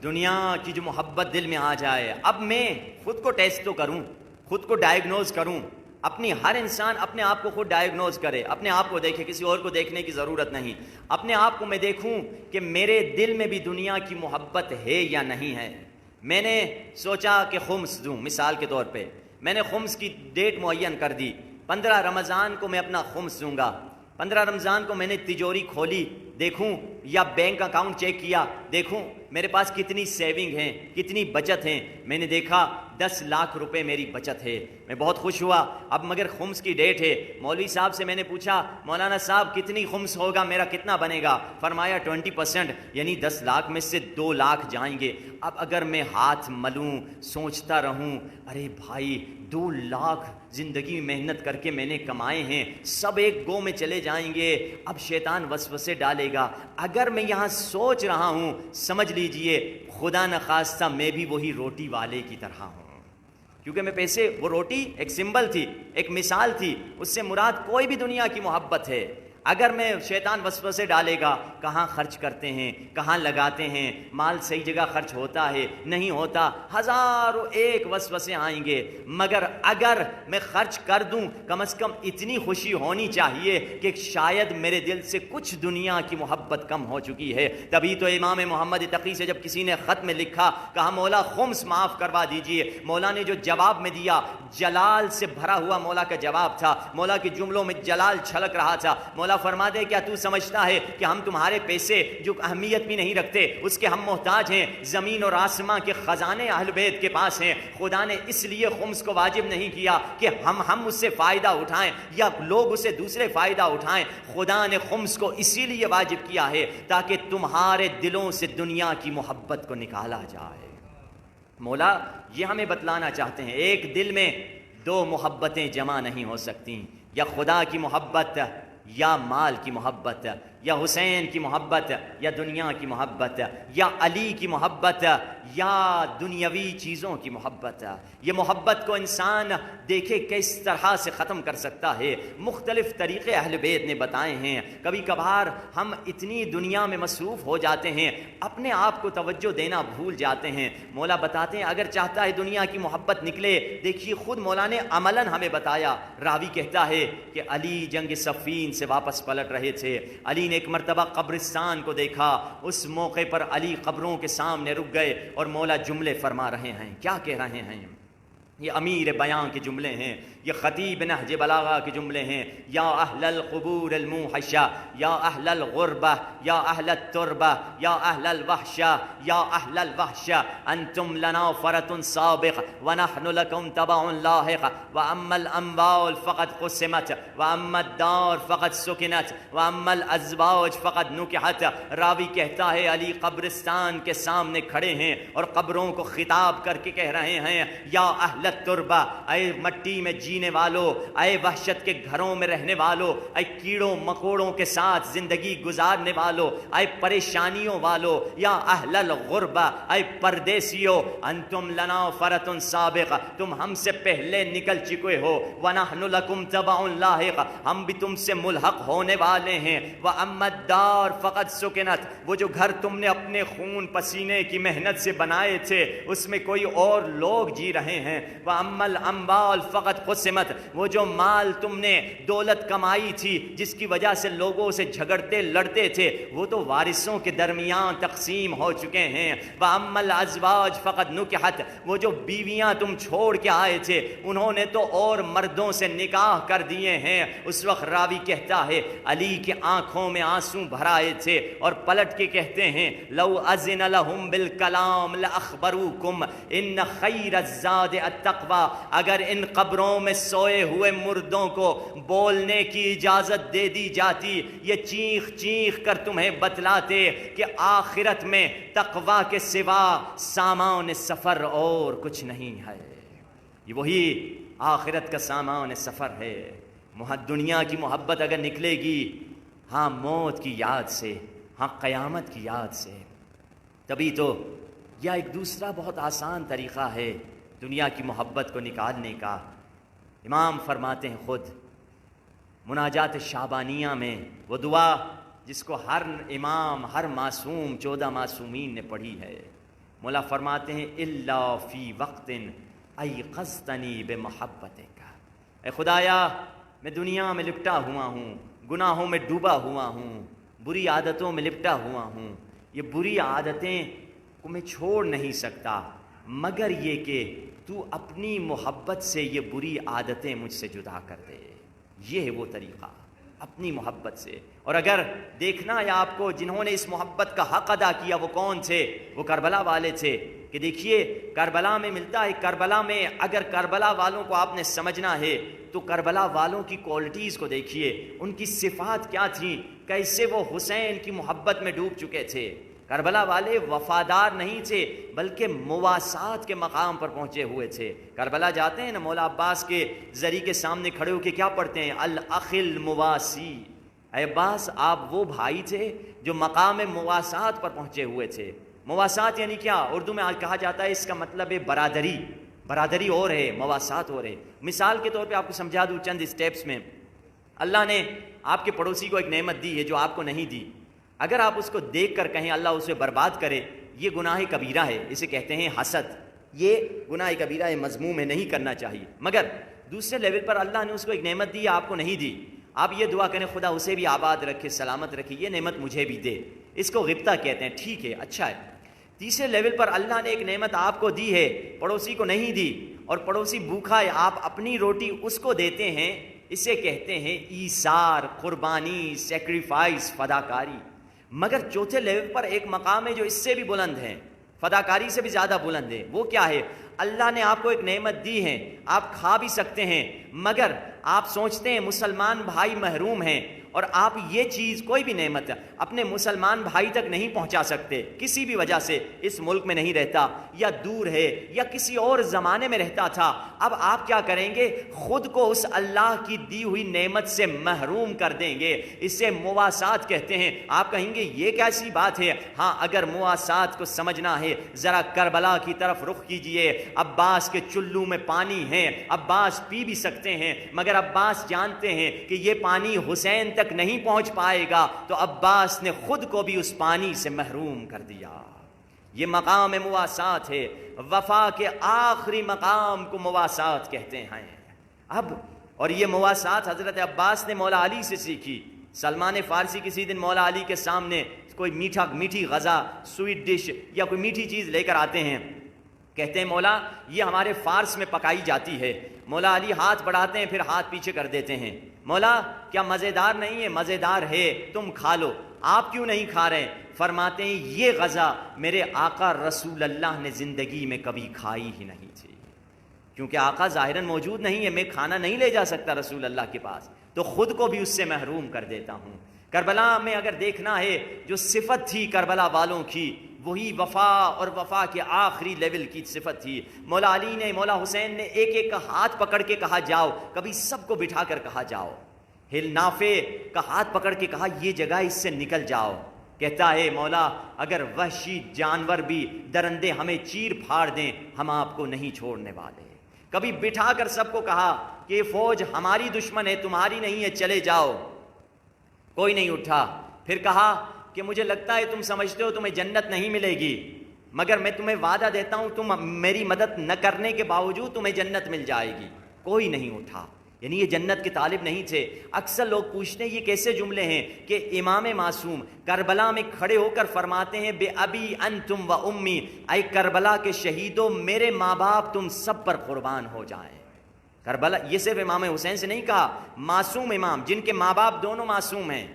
دنیا کی جو محبت دل میں آ جائے. اب میں خود کو ٹیسٹ تو کروں, خود کو ڈائیگنوز کروں. اپنی ہر انسان اپنے آپ کو خود ڈائیگنوز کرے, اپنے آپ کو دیکھے, کسی اور کو دیکھنے کی ضرورت نہیں. اپنے آپ کو میں دیکھوں کہ میرے دل میں بھی دنیا کی محبت ہے یا نہیں ہے. میں نے سوچا کہ خمس دوں, مثال کے طور پہ میں نے خمس کی ڈیٹ معین کر دی, 15 رمضان کو میں اپنا خمس دوں گا. 15 رمضان کو میں نے تجوری کھولی, دیکھوں یا بینک اکاؤنٹ چیک کیا, دیکھوں میرے پاس کتنی سیونگ ہیں, کتنی بچت ہیں. میں نے دیکھا 10 لاکھ روپے میری بچت ہے. میں بہت خوش ہوا. اب مگر خمس کی ڈیٹ ہے. مولوی صاحب سے میں نے پوچھا مولانا صاحب کتنی خمس ہوگا, میرا کتنا بنے گا؟ فرمایا 20%, یعنی 10 لاکھ میں سے 2 لاکھ جائیں گے. اب اگر میں ہاتھ ملوں, سوچتا رہوں, ارے بھائی 2 لاکھ زندگی محنت کر کے میں نے کمائے ہیں, سب ایک گو میں چلے جائیں گے. اب شیطان وسوسے ڈالے گا. اگر میں یہاں سوچ رہا ہوں, سمجھ لیجئے خدا نخواستہ میں بھی وہی روٹی والے کی طرح ہوں. کیونکہ میں پیسے, وہ روٹی ایک سمبل تھی, ایک مثال تھی, اس سے مراد کوئی بھی دنیا کی محبت ہے. اگر میں شیطان وسوسے ڈالے گا کہاں خرچ کرتے ہیں, کہاں لگاتے ہیں, مال صحیح جگہ خرچ ہوتا ہے نہیں ہوتا, ہزاروں ایک وسوسے آئیں گے, مگر اگر میں خرچ کر دوں کم از کم اتنی خوشی ہونی چاہیے کہ شاید میرے دل سے کچھ دنیا کی محبت کم ہو چکی ہے. تبھی تو امام محمد تقی سے جب کسی نے خط میں لکھا, کہا مولا خمس معاف کروا دیجئے, مولا نے جو جواب میں دیا جلال سے بھرا ہوا مولا کا جواب تھا, مولا کے جملوں میں جلال چھلک رہا تھا. مولا فرما دے کیا تو سمجھتا ہے کہ ہم تمہارے پیسے جو اہمیت بھی نہیں رکھتے اس کے ہم محتاج ہیں؟ زمین اور آسمان کے خزانے اہل بیت کے پاس ہیں. خدا نے اس لیے خمس کو واجب نہیں کیا کہ ہم اس سے فائدہ اٹھائیں یا لوگ اسے دوسرے فائدہ اٹھائیں. خدا نے خمس کو اسی لیے واجب کیا ہے تاکہ تمہارے دلوں سے دنیا کی محبت کو نکالا جائے. مولا یہ ہمیں بتلانا چاہتے ہیں ایک دل میں دو محبتیں جمع نہیں ہو سکتی, یا خدا کی محبت یا مال کی محبت, یا حسین کی محبت یا دنیا کی محبت, یا علی کی محبت یا دنیاوی چیزوں کی محبت. یہ محبت کو انسان دیکھے کس طرح سے ختم کر سکتا ہے. مختلف طریقے اہل بیت نے بتائے ہیں. کبھی کبھار ہم اتنی دنیا میں مصروف ہو جاتے ہیں اپنے آپ کو توجہ دینا بھول جاتے ہیں. مولا بتاتے ہیں اگر چاہتا ہے دنیا کی محبت نکلے, دیکھیے خود مولا نے عملاً ہمیں بتایا. راوی کہتا ہے کہ علی جنگ صفین سے واپس پلٹ رہے تھے. علی نے ایک مرتبہ قبرستان کو دیکھا, اس موقع پر علی قبروں کے سامنے رک گئے اور مولا جملے فرما رہے ہیں. کیا کہہ رہے ہیں؟ یہ امیر بیان کے جملے ہیں, یہ خطیب نہج بلاغہ کے جملے ہیں. یا اہل القبور الموحشہ, یا اہل الغربہ, یا اہل التربہ, یا اہل الوحشہ, یا اہل الوحشہ, انتم لنا فرط سابق ونحن لکم تبع لاحق, واما الاموال فقد قسمت, واما الدار فقد سکنت, واما الازواج فقد نکحت. راوی کہتا ہے علی قبرستان کے سامنے کھڑے ہیں اور قبروں کو خطاب کر کے کہہ رہے ہیں یا اہل التربہ, اے مٹی میں جینے والو, اے وحشت کے گھروں میں رہنے والو, اے کیڑوں مکوڑوں کے ساتھ زندگی گزارنے والو, اے پریشانیوں والو, یا اہل الغربہ, اے پردیسیو, انتم لنا فرط سابق, تم ہم سے پہلے نکل چکے ہو, ونحن لکم تبع لاحق, ہم بھی تم سے ملحق ہونے والے ہیں. واما الدار فقد سکنت, وہ جو گھر تم نے اپنے خون پسینے کی محنت سے بنائے تھے اس میں کوئی اور لوگ جی رہے ہیں. واما الاموال فقد قسمت, وہ جو مال تم نے دولت کمائی تھی جس کی وجہ سے لوگوں سے جھگڑتے لڑتے تھے وہ تو وارثوں کے درمیان تقسیم ہو چکے ہیں. واما الازواج فقد نکحت, وہ جو بیویاں تم چھوڑ کے آئے تھے انہوں نے تو اور مردوں سے نکاح کر دیے ہیں. اس وقت راوی کہتا ہے علی کی آنکھوں میں آنسو بھر آئے تھے اور پلٹ کے کہتے ہیں لو اذن لهم بالکلام لاخبروکم ان خیر الزاد التقوی, اگر ان قبروں میں سوئے ہوئے مردوں کو بولنے کی اجازت دے دی جاتی یہ چیخ چیخ کر تمہیں بتلاتے کہ آخرت میں تقوی کے سوا سامان سفر اور کچھ نہیں ہے. یہ وہی آخرت کا سامان سفر ہے. دنیا کی محبت اگر نکلے گی ہاں موت کی یاد سے, ہاں قیامت کی یاد سے, تبھی تو. یا ایک دوسرا بہت آسان طریقہ ہے دنیا کی محبت کو نکالنے کا. امام فرماتے ہیں خود مناجات شعبانیہ میں وہ دعا جس کو ہر امام ہر معصوم 14 معصومین نے پڑھی ہے. مولا فرماتے ہیں الا فی وقت ایقظتنی بمحبتک, اے خدایا میں دنیا میں لپٹا ہوا ہوں, گناہوں میں ڈوبا ہوا ہوں, بری عادتوں میں لپٹا ہوا ہوں. یہ بری عادتیں کو میں چھوڑ نہیں سکتا مگر یہ کہ تو اپنی محبت سے یہ بری عادتیں مجھ سے جدا کر دے. یہ ہے وہ طریقہ اپنی محبت سے. اور اگر دیکھنا ہے آپ کو جنہوں نے اس محبت کا حق ادا کیا وہ کون تھے, وہ کربلا والے تھے. کہ دیکھیے کربلا میں ملتا ہے, کربلا میں اگر کربلا والوں کو آپ نے سمجھنا ہے تو کربلا والوں کی کوالٹیز کو دیکھیے, ان کی صفات کیا تھیں, کیسے وہ حسین کی محبت میں ڈوب چکے تھے. کربلا والے وفادار نہیں تھے بلکہ مواسات کے مقام پر پہنچے ہوئے تھے. کربلا جاتے ہیں نا مولا عباس کے زری کے سامنے کھڑے ہو کے کیا پڑھتے ہیں الاخ المواسی. اے عباس آپ وہ بھائی تھے جو مقام مواسات پر پہنچے ہوئے تھے. مواسات یعنی کیا, اردو میں کہا جاتا ہے اس کا مطلب ہے برادری. برادری اور ہے مواسات اور ہے. مثال کے طور پہ آپ کو سمجھا دوں چند اسٹیپس میں. اللہ نے آپ کے پڑوسی کو ایک نعمت دی ہے جو آپ کو نہیں دی، اگر آپ اس کو دیکھ کر کہیں اللہ اسے برباد کرے، یہ گناہ کبیرہ ہے، اسے کہتے ہیں حسد، یہ گناہ کبیرہ ہے، مذموم ہے، نہیں کرنا چاہیے۔ مگر دوسرے لیول پر اللہ نے اس کو ایک نعمت دی، آپ کو نہیں دی، آپ یہ دعا کریں خدا اسے بھی آباد رکھے، سلامت رکھے، یہ نعمت مجھے بھی دے، اس کو غبطہ کہتے ہیں، ٹھیک ہے، اچھا ہے۔ تیسرے لیول پر اللہ نے ایک نعمت آپ کو دی ہے، پڑوسی کو نہیں دی، اور پڑوسی بھوکا ہے، آپ اپنی روٹی اس کو دیتے ہیں، اسے کہتے ہیں ایثار، قربانی، سیکریفائس، فداکاری۔ مگر چوتھے لیول پر ایک مقام ہے جو اس سے بھی بلند ہے، فداکاری سے بھی زیادہ بلند ہے، وہ کیا ہے؟ اللہ نے آپ کو ایک نعمت دی ہے، آپ کھا بھی سکتے ہیں، مگر آپ سوچتے ہیں مسلمان بھائی محروم ہیں، اور آپ یہ چیز کوئی بھی نعمت اپنے مسلمان بھائی تک نہیں پہنچا سکتے، کسی بھی وجہ سے اس ملک میں نہیں رہتا، یا دور ہے، یا کسی اور زمانے میں رہتا تھا، اب آپ کیا کریں گے؟ خود کو اس اللہ کی دی ہوئی نعمت سے محروم کر دیں گے، اسے مواسات کہتے ہیں۔ آپ کہیں گے یہ کیسی بات ہے؟ ہاں، اگر مواسات کو سمجھنا ہے ذرا کربلا کی طرف رخ کیجئے، عباس کے چلو میں پانی ہے، عباس پی بھی سکتے ہیں، مگر عباس جانتے ہیں کہ یہ پانی حسین تک نہیں پہنچ پائے گا، تو عباس نے خود کو بھی اس پانی سے محروم کر دیا۔ یہ مقام مواسات ہے، وفا کے آخری مقام کو مواسات کہتے ہیں۔ اب اور یہ مواسات حضرت عباس نے مولا علی سے سیکھی۔ سلمان فارسی کسی دن مولا علی کے سامنے کوئی میٹھی غذا، سویٹ ڈش یا کوئی میٹھی چیز لے کر آتے ہیں، کہتے ہیں مولا یہ ہمارے فارس میں پکائی جاتی ہے۔ مولا علی ہاتھ بڑھاتے ہیں، پھر ہاتھ پیچھے کر دیتے ہیں، مولا کیا مزیدار نہیں ہے؟ مزیدار ہے، تم کھا لو، آپ کیوں نہیں کھا رہے؟ فرماتے ہیں یہ غذا میرے آقا رسول اللہ نے زندگی میں کبھی کھائی ہی نہیں تھی، کیونکہ آقا ظاہراً موجود نہیں ہے، میں کھانا نہیں لے جا سکتا رسول اللہ کے پاس، تو خود کو بھی اس سے محروم کر دیتا ہوں۔ کربلا میں اگر دیکھنا ہے جو صفت تھی کربلا والوں کی، وہی وفا، اور وفا کے آخری لیول کی صفت تھی۔ مولا علی نے، مولا حسین نے ایک ایک کا ہاتھ پکڑ کے کہا جاؤ، کبھی سب کو بٹھا کر کہا جاؤ، نافع کا ہاتھ پکڑ کے کہا یہ جگہ اس سے نکل جاؤ، کہتا ہے مولا اگر وحشی جانور بھی درندے ہمیں چیر پھاڑ دیں ہم آپ کو نہیں چھوڑنے والے۔ کبھی بٹھا کر سب کو کہا کہ یہ فوج ہماری دشمن ہے، تمہاری نہیں ہے، چلے جاؤ، کوئی نہیں اٹھا۔ پھر کہا کہ مجھے لگتا ہے تم سمجھتے ہو تمہیں جنت نہیں ملے گی، مگر میں تمہیں وعدہ دیتا ہوں تم میری مدد نہ کرنے کے باوجود تمہیں جنت مل جائے گی۔ کوئی نہیں اٹھا، یعنی یہ جنت کے طالب نہیں تھے۔ اکثر لوگ پوچھتے ہیں یہ کیسے جملے ہیں کہ امام معصوم کربلا میں کھڑے ہو کر فرماتے ہیں بے ابی انتم و امی، اے کربلا کے شہیدوں میرے ماں باپ تم سب پر قربان ہو جائیں۔ کربلا یہ صرف امام حسین سے نہیں کہا، معصوم امام جن کے ماں باپ دونوں معصوم ہیں،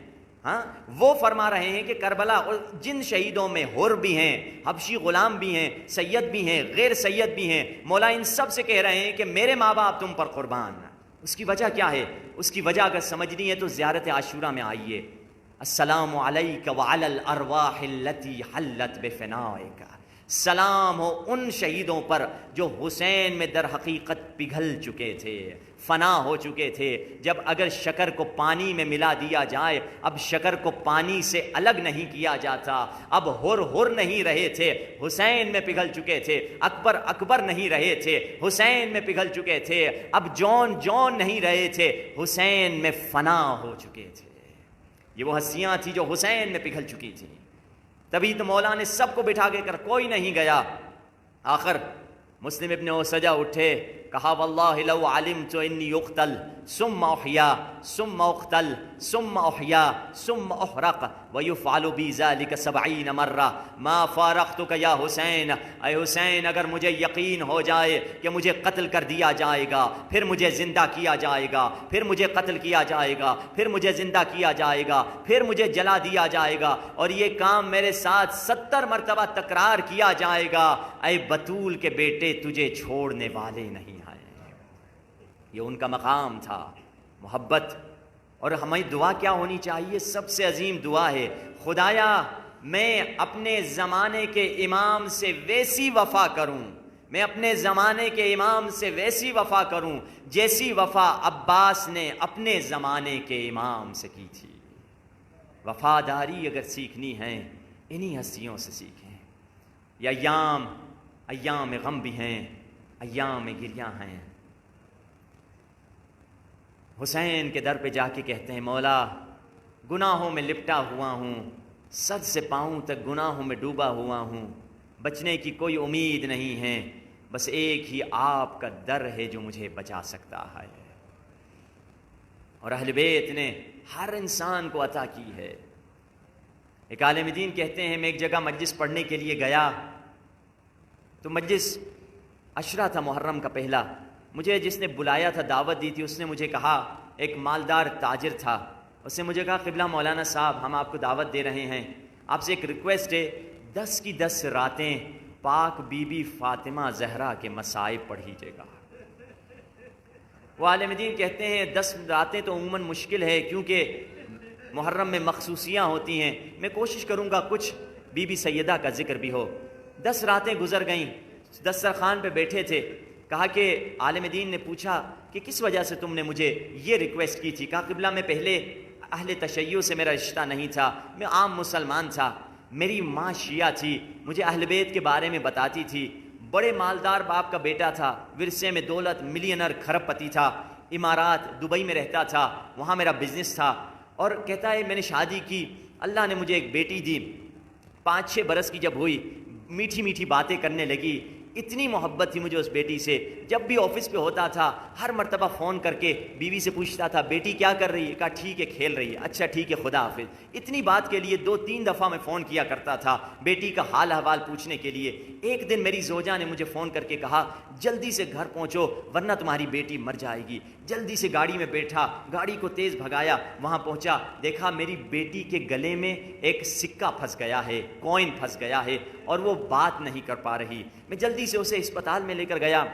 ہاں وہ فرما رہے ہیں کہ کربلا اور جن شہیدوں میں حر بھی ہیں، حبشی غلام بھی ہیں، سید بھی ہیں، غیر سید بھی ہیں، مولا ان سب سے کہہ رہے ہیں کہ میرے ماں باپ تم پر قربان۔ اس کی وجہ کیا ہے؟ اس کی وجہ اگر سمجھنی ہے تو زیارت عاشورہ میں آئیے۔ السلام علیک وعلی الارواح التي حلت بفنائک، سلام ہو ان شہیدوں پر جو حسین میں در حقیقت پگھل چکے تھے، فنا ہو چکے تھے۔ جب اگر شکر کو پانی میں ملا دیا جائے، اب شکر کو پانی سے الگ نہیں کیا جاتا، اب ہر نہیں رہے تھے، حسین میں پگھل چکے تھے، اکبر نہیں رہے تھے، حسین میں پگھل چکے تھے، اب جون نہیں رہے تھے، حسین میں فنا ہو چکے تھے۔ یہ وہ ہستیاں تھیں جو حسین میں پگھل چکی تھیں۔ تبھی تو مولا نے سب کو بٹھا کے کر کوئی نہیں گیا۔ آخر مسلم ابن اوسجہ اٹھے، کہا واللہ لو علمت انی یقتل ثم احیا ثم اقتل ثم احیا ثم احرق ویفعل بی ذلک 70 مرہ ما فارقتک یا حسین۔ اے حسین اگر مجھے یقین ہو جائے کہ مجھے قتل کر دیا جائے گا، پھر مجھے زندہ کیا جائے گا، پھر مجھے قتل کیا جائے گا، پھر مجھے زندہ کیا جائے گا، پھر مجھے جلا دیا جائے گا، اور یہ کام میرے ساتھ 70 مرتبہ تکرار کیا جائے گا، اے بطول کے بیٹے تجھے چھوڑنے والے نہیں آئے۔ یہ ان کا مقام تھا، محبت۔ اور ہمیں دعا کیا ہونی چاہیے؟ سب سے عظیم دعا ہے، خدایا میں اپنے زمانے کے امام سے ویسی وفا کروں، میں اپنے زمانے کے امام سے ویسی وفا کروں جیسی وفا عباس نے اپنے زمانے کے امام سے کی تھی۔ وفاداری اگر سیکھنی ہے انہی ہستیوں سے سیکھیں۔ یہ ایام غم بھی ہیں، ایام گریاں ہیں۔ حسین کے در پہ جا کے کہتے ہیں مولا گناہوں میں لپٹا ہوا ہوں، سر سے پاؤں تک گناہوں میں ڈوبا ہوا ہوں، بچنے کی کوئی امید نہیں ہے، بس ایک ہی آپ کا در ہے جو مجھے بچا سکتا ہے۔ اور اہل بیت نے ہر انسان کو عطا کی ہے۔ ایک عالم دین کہتے ہیں میں ایک جگہ مجلس پڑھنے کے لیے گیا تو مجلس عشرہ تھا محرم کا پہلا، مجھے جس نے بلایا تھا دعوت دی تھی اس نے مجھے کہا، ایک مالدار تاجر تھا، اس نے مجھے کہا قبلہ مولانا صاحب ہم آپ کو دعوت دے رہے ہیں، آپ سے ایک ریکویسٹ ہے 10 کی 10 راتیں پاک بی بی فاطمہ زہرا کے مصائب پڑھیجیے گا۔ وہ عالم دین کہتے ہیں 10 راتیں تو عموماً مشکل ہے کیونکہ محرم میں مخصوصیاں ہوتی ہیں، میں کوشش کروں گا کچھ بی بی سیدہ کا ذکر بھی ہو۔ 10 راتیں گزر گئیں، دسترخوان پہ بیٹھے تھے، کہا کہ عالم دین نے پوچھا کہ کس وجہ سے تم نے مجھے یہ ریکویسٹ کی تھی؟ کہا قبلہ میں پہلے اہل تشیع سے میرا رشتہ نہیں تھا، میں عام مسلمان تھا، میری ماں شیعہ تھی، مجھے اہل بیت کے بارے میں بتاتی تھی، بڑے مالدار باپ کا بیٹا تھا، ورثے میں دولت، ملینر کھرب پتی تھا، امارات دبئی میں رہتا تھا، وہاں میرا بزنس تھا، اور کہتا ہے میں نے شادی کی، اللہ نے مجھے ایک بیٹی دی، 5-6 برس کی جب ہوئی میٹھی میٹھی باتیں کرنے لگی، اتنی محبت تھی مجھے اس بیٹی سے، جب بھی آفس پہ ہوتا تھا ہر مرتبہ فون کر کے بیوی سے پوچھتا تھا بیٹی کیا کر رہی ہے؟ کہا ٹھیک ہے کھیل رہی ہے، اچھا ٹھیک ہے خدا حافظ۔ اتنی بات کے لیے 2-3 دفعہ میں فون کیا کرتا تھا بیٹی کا حال احوال پوچھنے کے لیے۔ ایک دن میری زوجہ نے مجھے فون کر کے کہا جلدی سے گھر پہنچو ورنہ تمہاری بیٹی مر جائے گی۔ جلدی سے گاڑی میں بیٹھا، گاڑی کو تیز بھگایا، وہاں پہنچا، دیکھا میری بیٹی کے گلے میں ایک سکہ پھنس گیا ہے، کوئن پھنس گیا ہے اور وہ بات نہیں کر پا رہی۔ میں جلدی سے اسے اسپتال میں لے کر گیا،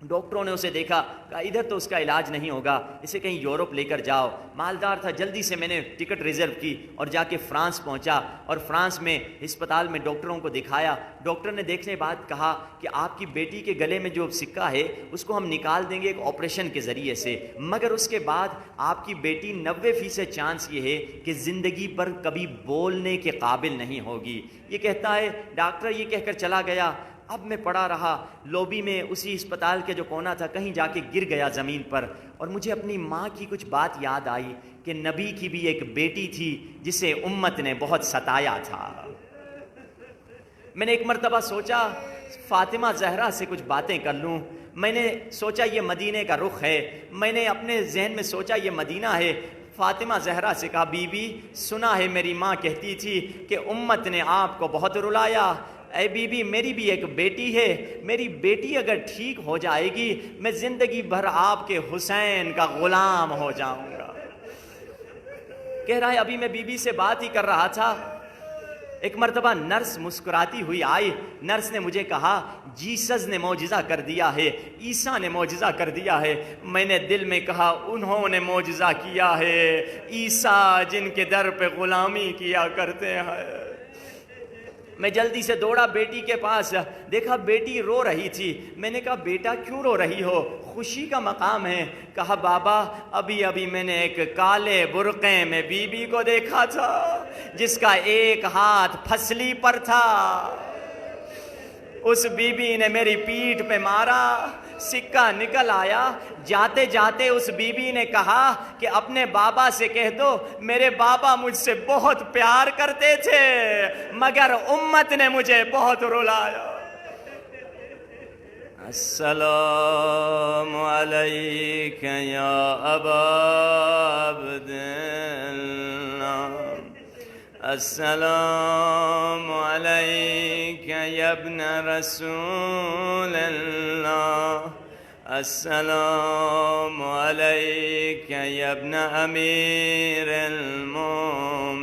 ڈاکٹروں نے اسے دیکھا، کہا ادھر تو اس کا علاج نہیں ہوگا، اسے کہیں یورپ لے کر جاؤ۔ مالدار تھا، جلدی سے میں نے ٹکٹ ریزرو کی اور جا کے فرانس پہنچا، اور فرانس میں اسپتال میں ڈاکٹروں کو دکھایا۔ ڈاکٹر نے دیکھنے بعد کہا کہ آپ کی بیٹی کے گلے میں جو سکہ ہے اس کو ہم نکال دیں گے ایک آپریشن کے ذریعے سے، مگر اس کے بعد آپ کی بیٹی 90% چانس یہ ہے کہ زندگی پر کبھی بولنے کے قابل نہیں ہوگی۔ یہ کہتا ہے ڈاکٹر یہ کہہ کر چلا گیا۔ اب میں پڑا رہا لوبی میں، اسی اسپتال کے جو کونا تھا کہیں جا کے گر گیا زمین پر، اور مجھے اپنی ماں کی کچھ بات یاد آئی کہ نبی کی بھی ایک بیٹی تھی جسے امت نے بہت ستایا تھا۔ میں نے ایک مرتبہ سوچا فاطمہ زہرا سے کچھ باتیں کر لوں، میں نے سوچا یہ مدینے کا رخ ہے، میں نے اپنے ذہن میں سوچا یہ مدینہ ہے۔ فاطمہ زہرا سے کہا بی بی سنا ہے میری ماں کہتی تھی کہ امت نے آپ کو بہت رلایا، اے بی بی میری بھی ایک بیٹی ہے، میری بیٹی اگر ٹھیک ہو جائے گی میں زندگی بھر آپ کے حسین کا غلام ہو جاؤں گا۔ کہہ رہا ہے ابھی میں بی بی سے بات ہی کر رہا تھا، ایک مرتبہ نرس مسکراتی ہوئی آئی، نرس نے مجھے کہا جیسس نے معجزہ کر دیا ہے، عیسیٰ نے معجزہ کر دیا ہے۔ میں نے دل میں کہا انہوں نے معجزہ کیا ہے، عیسیٰ جن کے در پہ غلامی کیا کرتے ہیں۔ میں جلدی سے دوڑا بیٹی کے پاس، دیکھا بیٹی رو رہی تھی، میں نے کہا بیٹا کیوں رو رہی ہو؟ خوشی کا مقام ہے۔ کہا بابا ابھی میں نے ایک کالے برقعے میں بی بی کو دیکھا تھا جس کا ایک ہاتھ پھسلی پر تھا، اس بی بی نے میری پیٹھ پہ مارا، سکہ نکل آیا، جاتے جاتے اس بی بی نے کہا کہ اپنے بابا سے کہہ دو میرے بابا مجھ سے بہت پیار کرتے تھے مگر امت نے مجھے بہت رلایا۔ السلام علیک یا ابا عبداللہ، السلام علیک یا ابن رسول اللہ، السلام علیک یا ابن امیر المومنین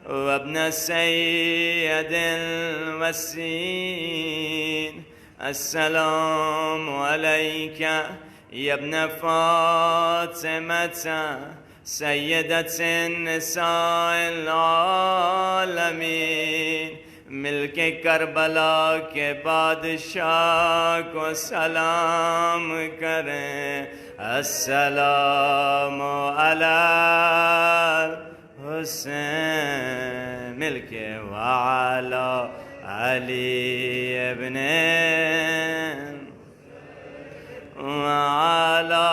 وابن سید الوسین، السلام علیک یا ابن فاطمہ سیدت النساء العالمین، مل کے کربلا کے بادشاہ کو سلام کریں، السلام علی حسین، مل کے وعلی علی ابن وعلی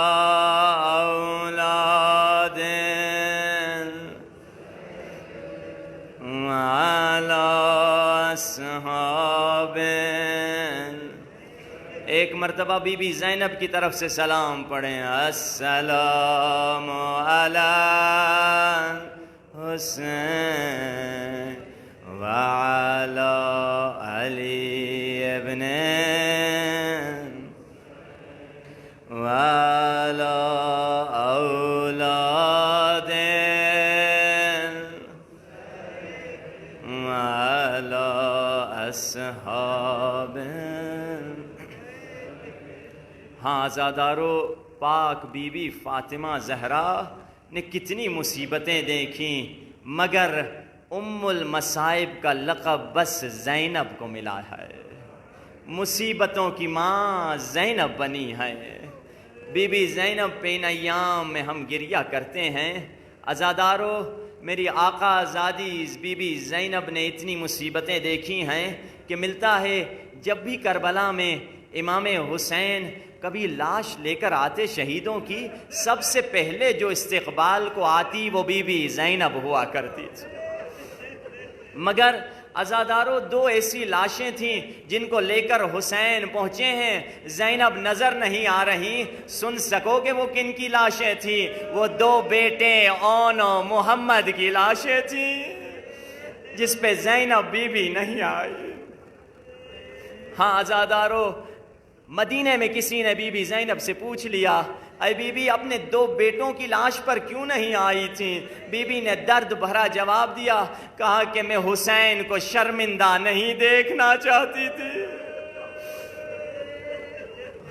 ایک مرتبہ بی بی زینب کی طرف سے سلام پڑھیں، السلام علی حسین وعلی علی ابن وعلی اولاد وعلی اصحاب۔ ہاں عزادارو، پاک بی بی فاطمہ زہرا نے کتنی مصیبتیں دیکھیں، مگر ام المصائب کا لقب بس زینب کو ملا ہے۔ مصیبتوں کی ماں زینب بنی ہے۔ بی بی زینب پہ ان ایام میں ہم گریہ کرتے ہیں۔ عزادارو، میری آقا زادی بی بی زینب نے اتنی مصیبتیں دیکھی ہیں کہ ملتا ہے جب بھی کربلا میں امام حسین کبھی لاش لے کر آتے شہیدوں کی، سب سے پہلے جو استقبال کو آتی وہ بی بی زینب ہوا کرتی تھی۔ مگر عزادارو، دو ایسی لاشیں تھیں جن کو لے کر حسین پہنچے ہیں، زینب نظر نہیں آ رہی۔ سن سکو گے وہ کن کی لاشیں تھیں؟ وہ دو بیٹے اون و محمد کی لاشیں تھیں، جس پہ زینب بی بی نہیں آئی۔ ہاں عزادارو، مدینے میں کسی نے بی بی زینب سے پوچھ لیا، اے بی بی اپنے دو بیٹوں کی لاش پر کیوں نہیں آئی تھی؟ بی بی نے درد بھرا جواب دیا، کہا کہ میں حسین کو شرمندہ نہیں دیکھنا چاہتی تھی۔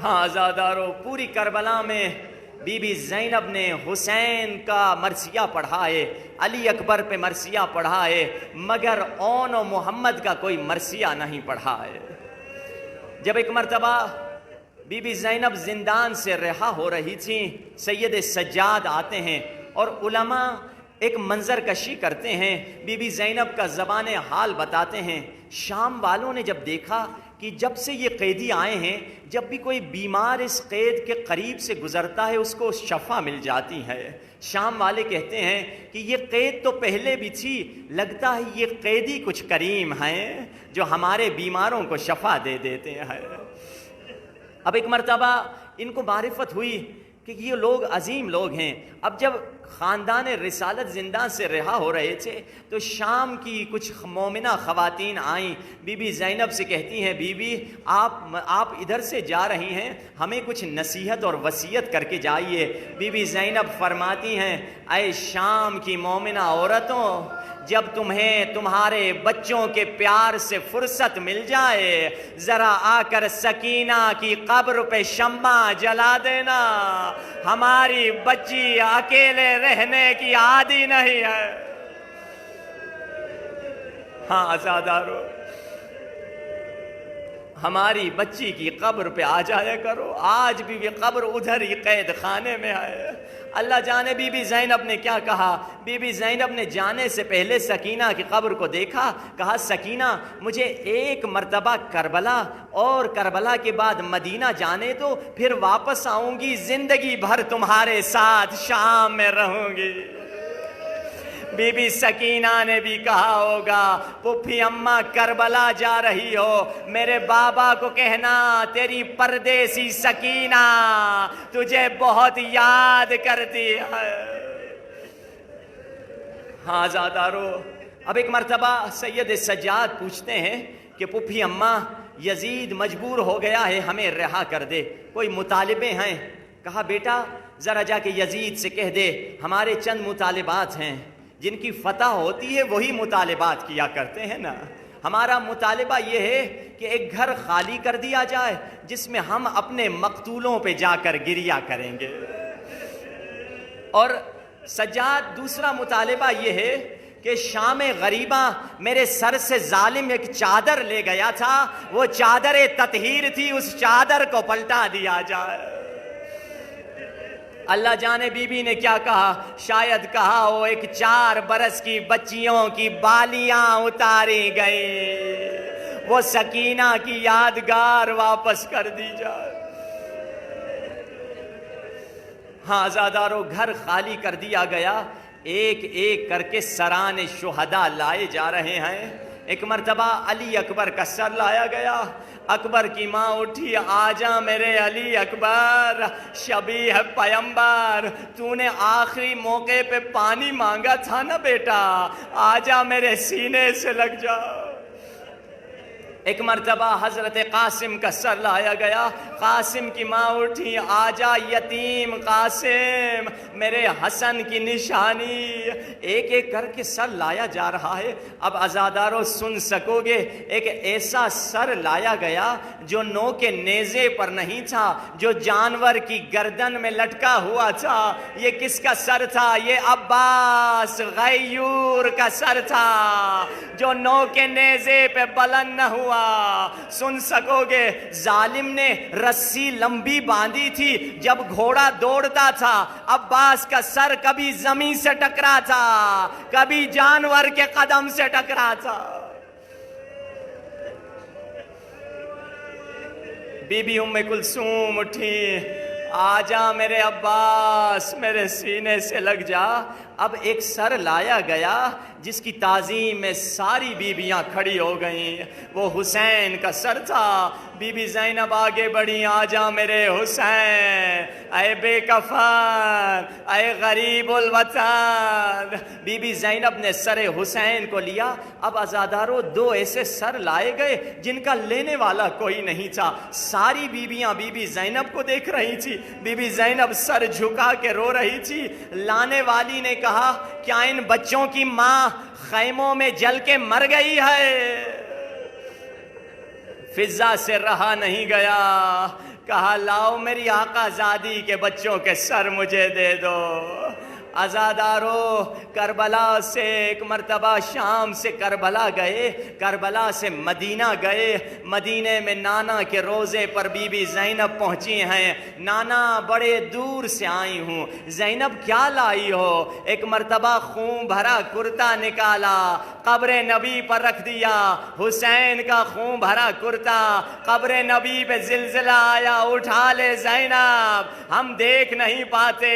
ہاں عزادارو، پوری کربلا میں بی بی زینب نے حسین کا مرثیہ پڑھا ہے، علی اکبر پہ مرثیہ پڑھا ہے، مگر اون و محمد کا کوئی مرثیہ نہیں پڑھا ہے۔ جب ایک مرتبہ بی بی زینب زندان سے رہا ہو رہی تھیں، سید سجاد آتے ہیں اور علماء ایک منظر کشی کرتے ہیں، بی بی زینب کا زبان حال بتاتے ہیں۔ شام والوں نے جب دیکھا کہ جب سے یہ قیدی آئے ہیں، جب بھی کوئی بیمار اس قید کے قریب سے گزرتا ہے اس کو شفا مل جاتی ہے۔ شام والے کہتے ہیں کہ یہ قید تو پہلے بھی تھی، لگتا ہے یہ قیدی کچھ کریم ہیں جو ہمارے بیماروں کو شفا دے دیتے ہیں۔ اب ایک مرتبہ ان کو معرفت ہوئی کہ یہ لوگ عظیم لوگ ہیں۔ اب جب خاندان رسالت زندان سے رہا ہو رہے تھے تو شام کی کچھ مومنہ خواتین آئیں، بی بی زینب سے کہتی ہیں، بی بی آپ ادھر سے جا رہی ہیں، ہمیں کچھ نصیحت اور وصیت کر کے جائیے۔ بی بی زینب فرماتی ہیں، اے شام کی مومنہ عورتوں، جب تمہیں تمہارے بچوں کے پیار سے فرصت مل جائے، ذرا آ کر سکینہ کی قبر پہ شمع جلا دینا، ہماری بچی اکیلے رہنے کی عادی نہیں ہے۔ ہاں عزادارو، ہماری بچی کی قبر پہ آ جایا کرو۔ آج بھی یہ قبر ادھر ہی قید خانے میں ہے۔ اللہ جانے بی بی زینب نے کیا کہا۔ بی بی زینب نے جانے سے پہلے سکینہ کی قبر کو دیکھا، کہا سکینہ مجھے ایک مرتبہ کربلا اور کربلا کے بعد مدینہ جانے دو، پھر واپس آؤں گی، زندگی بھر تمہارے ساتھ شام میں رہوں گی۔ بی بی سکینہ نے بھی کہا ہوگا، پھوپھی اماں کربلا جا رہی ہو، میرے بابا کو کہنا تیری پردیسی سکینہ تجھے بہت یاد کرتی ہے۔ ہاں عزادارو، اب ایک مرتبہ سید سجاد پوچھتے ہیں کہ پھوپھی اماں یزید مجبور ہو گیا ہے، ہمیں رہا کر دے، کوئی مطالبے ہیں؟ کہا بیٹا ذرا جا کے یزید سے کہہ دے ہمارے چند مطالبات ہیں، جن کی فتح ہوتی ہے وہی مطالبات کیا کرتے ہیں نا۔ ہمارا مطالبہ یہ ہے کہ ایک گھر خالی کر دیا جائے جس میں ہم اپنے مقتولوں پہ جا کر گریہ کریں گے۔ اور سجاد دوسرا مطالبہ یہ ہے کہ شام غریبہ میرے سر سے ظالم ایک چادر لے گیا تھا، وہ چادر تطہیر تھی، اس چادر کو پلٹا دیا جائے۔ اللہ جانے بی بی نے کیا کہا، شاید کہا ہو ایک 4 برس کی بچیوں کی بالیاں اتاری گئی، وہ سکینہ کی یادگار واپس کر دی جائے۔ ہاں عزادارو، گھر خالی کر دیا گیا، ایک ایک کر کے سران شہداء لائے جا رہے ہیں۔ ایک مرتبہ علی اکبر کا سر لایا گیا. اکبر کی ماں اٹھی, آجا میرے علی اکبر, شبیہ پیمبر, تو نے آخری موقع پہ پانی مانگا تھا نا بیٹا, آجا میرے سینے سے لگ جا. ایک مرتبہ حضرت قاسم کا سر لایا گیا. قاسم کی ماں اٹھی, آجا یتیم قاسم, میرے حسن کی نشانی. ایک ایک کر کے سر لایا جا رہا ہے. اب عزادارو سن سکو گے, ایک ایسا سر لایا گیا جو نو کے نیزے پر نہیں تھا, جو جانور کی گردن میں لٹکا ہوا تھا. یہ کس کا سر تھا؟ یہ عباس غیور کا سر تھا, جو نو کے نیزے پہ بلند نہ ہوا. سن سکو گے, ظالم نے رسی لمبی باندھی تھی جب گھوڑا دوڑتا تھا. عباس کا سر کبھی زمین سے ٹکرا تھا, کبھی جانور کے قدم سے ٹکرا تھا. بی بی ام کلثوم اٹھی, آجا میرے عباس, میرے سینے سے لگ جا. اب ایک سر لایا گیا جس کی تعظیم میں ساری بیویاں کھڑی ہو گئیں. وہ حسین کا سر تھا. بی بی زینب آگے بڑھی, آجا میرے حسین, اے بے کفن, اے غریب الوطن. بی بی زینب نے سر حسین کو لیا. اب عزادارو دو ایسے سر لائے گئے جن کا لینے والا کوئی نہیں تھا. ساری بیویاں بی بی زینب کو دیکھ رہی تھی. بی بی زینب سر جھکا کے رو رہی تھی. لانے والی نے کہا, کیا ان بچوں کی ماں خیموں میں جل کے مر گئی ہے؟ فضا سے رہا نہیں گیا, کہا لاؤ میری آقا زادی کے بچوں کے سر مجھے دے دو. عزادارو کربلا سے ایک مرتبہ شام سے کربلا گئے, کربلا سے مدینہ گئے. مدینے میں نانا کے روزے پر بی بی زینب پہنچی ہیں. نانا بڑے دور سے آئی ہوں. زینب کیا لائی ہو؟ ایک مرتبہ خون بھرا کرتا نکالا, قبر نبی پر رکھ دیا. حسین کا خون بھرا کرتا, قبر نبی پہ زلزلہ آیا, اٹھا لے زینب, ہم دیکھ نہیں پاتے.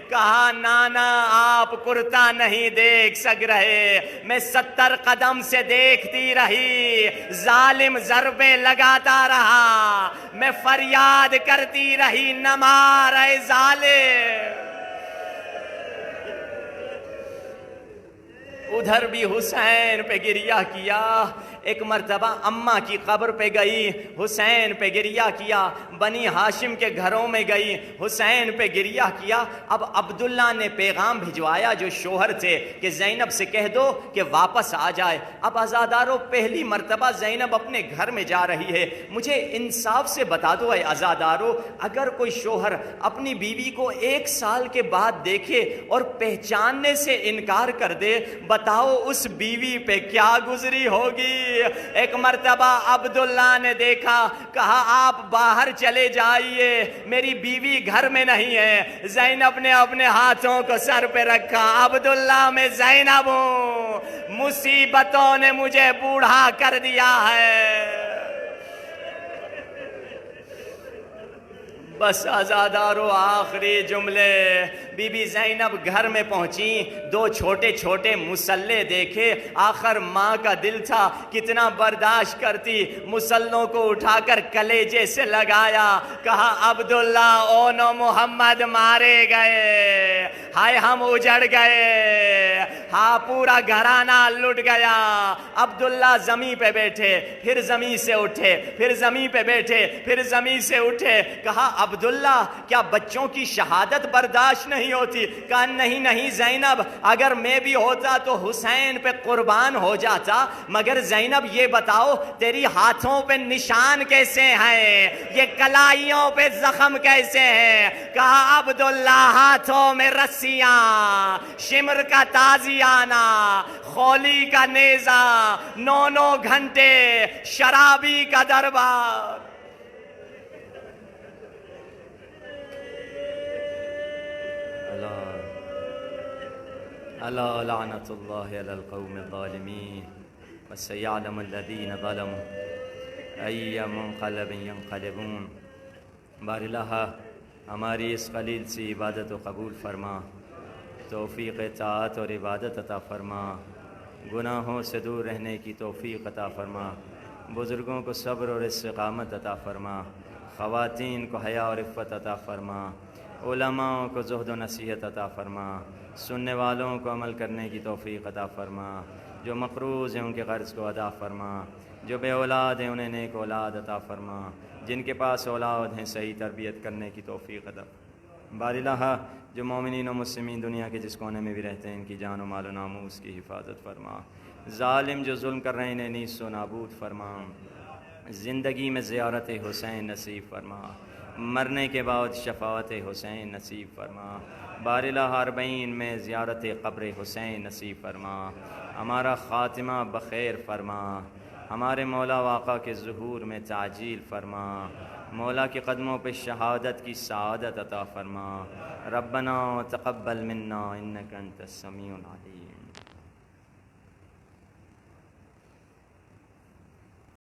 کہا نانا آپ کرتا نہیں دیکھ سک رہے, میں 70 قدم سے دیکھتی رہی. ظالم ضربیں لگاتا رہا, میں فریاد کرتی رہی, نہ مار اے ظالم. ادھر بھی حسین پہ گریہ کیا. ایک مرتبہ اماں کی قبر پہ گئی, حسین پہ گریہ کیا. بنی ہاشم کے گھروں میں گئی, حسین پہ گریہ کیا. اب عبداللہ نے پیغام بھجوایا جو شوہر تھے کہ زینب سے کہہ دو کہ واپس آ جائے. اب عزادارو پہلی مرتبہ زینب اپنے گھر میں جا رہی ہے. مجھے انصاف سے بتا دو اے عزادارو, اگر کوئی شوہر اپنی بیوی کو 1 سال کے بعد دیکھے اور پہچاننے سے انکار کر دے, بتاؤ اس بیوی پہ کیا گزری ہوگی. ایک مرتبہ عبداللہ نے دیکھا, کہا آپ باہر چلے جائیے, میری بیوی گھر میں نہیں ہے. زینب نے اپنے ہاتھوں کو سر پہ رکھا, عبداللہ میں زینب ہوں, مصیبتوں نے مجھے بوڑھا کر دیا ہے. بس عزادارو آخری جملے. بی بی زینب گھر میں پہنچی, 2 چھوٹے چھوٹے مسلے دیکھے. آخر ماں کا دل تھا, کتنا برداشت کرتی. مسلوں کو اٹھا کر کلیجے سے لگایا. کہا عبداللہ اونو محمد مارے گئے, ہائے ہم اجڑ گئے, ہاں پورا گھرانہ لٹ گیا. عبداللہ زمین پہ بیٹھے, پھر زمین سے اٹھے, پھر زمین پہ بیٹھے, پھر زمین سے اٹھے. کہا عبداللہ کیا بچوں کی شہادت برداشت نہیں ہوتی؟ کہا نہیں نہیں زینب, اگر میں بھی ہوتا تو حسین پہ قربان ہو جاتا, مگر زینب یہ بتاؤ تیری ہاتھوں پہ نشان کیسے ہیں, یہ کلائیوں پہ زخم کیسے ہیں؟ کہا عبداللہ ہاتھوں میں رسیاں, شمر کا تازیانہ, خولی کا نیزہ, 9 گھنٹے شرابی کا دربار. الا لعنت اللہ علی القوم الظالمین وسیعلم الذین ظلموا ای منقلب ینقلبون. بار الہ ہماری اس قلیل سی عبادت و قبول فرما, توفیق اطاعت اور عبادت عطا فرما. گناہوں سے دور رہنے کی توفیق عطا فرما، بزرگوں کو صبر اور استقامت عطا فرما، خواتین کو حیا اور عفت عطا فرما، علماء کو زہد و نصیحت عطا فرما، سننے والوں کو عمل کرنے کی توفیق عطا فرما، جو مقروض ہیں ان کے قرض کو ادا فرما، جو بے اولاد ہیں انہیں نیک اولاد عطا فرما، جن کے پاس اولاد ہیں صحیح تربیت کرنے کی توفیق عطا بار الہ، جو مومنین و مسلمین دنیا کے جس کونے میں بھی رہتے ہیں ان کی جان و مال و ناموس کی حفاظت فرما، ظالم جو ظلم کر رہے ہیں انہیں نیست و نابود فرما، زندگی میں زیارت حسین نصیب فرما، مرنے کے بعد شفاعت حسین نصیب فرما، بار الہ اربعین میں زیارت قبر حسین نصیب فرما، ہمارا خاتمہ بخیر فرما، ہمارے مولا واقع کے ظہور میں تعجیل فرما، مولا کے قدموں پہ شہادت کی سعادت عطا فرما، ربنا تقبل منا انک انت السمیع العلیم۔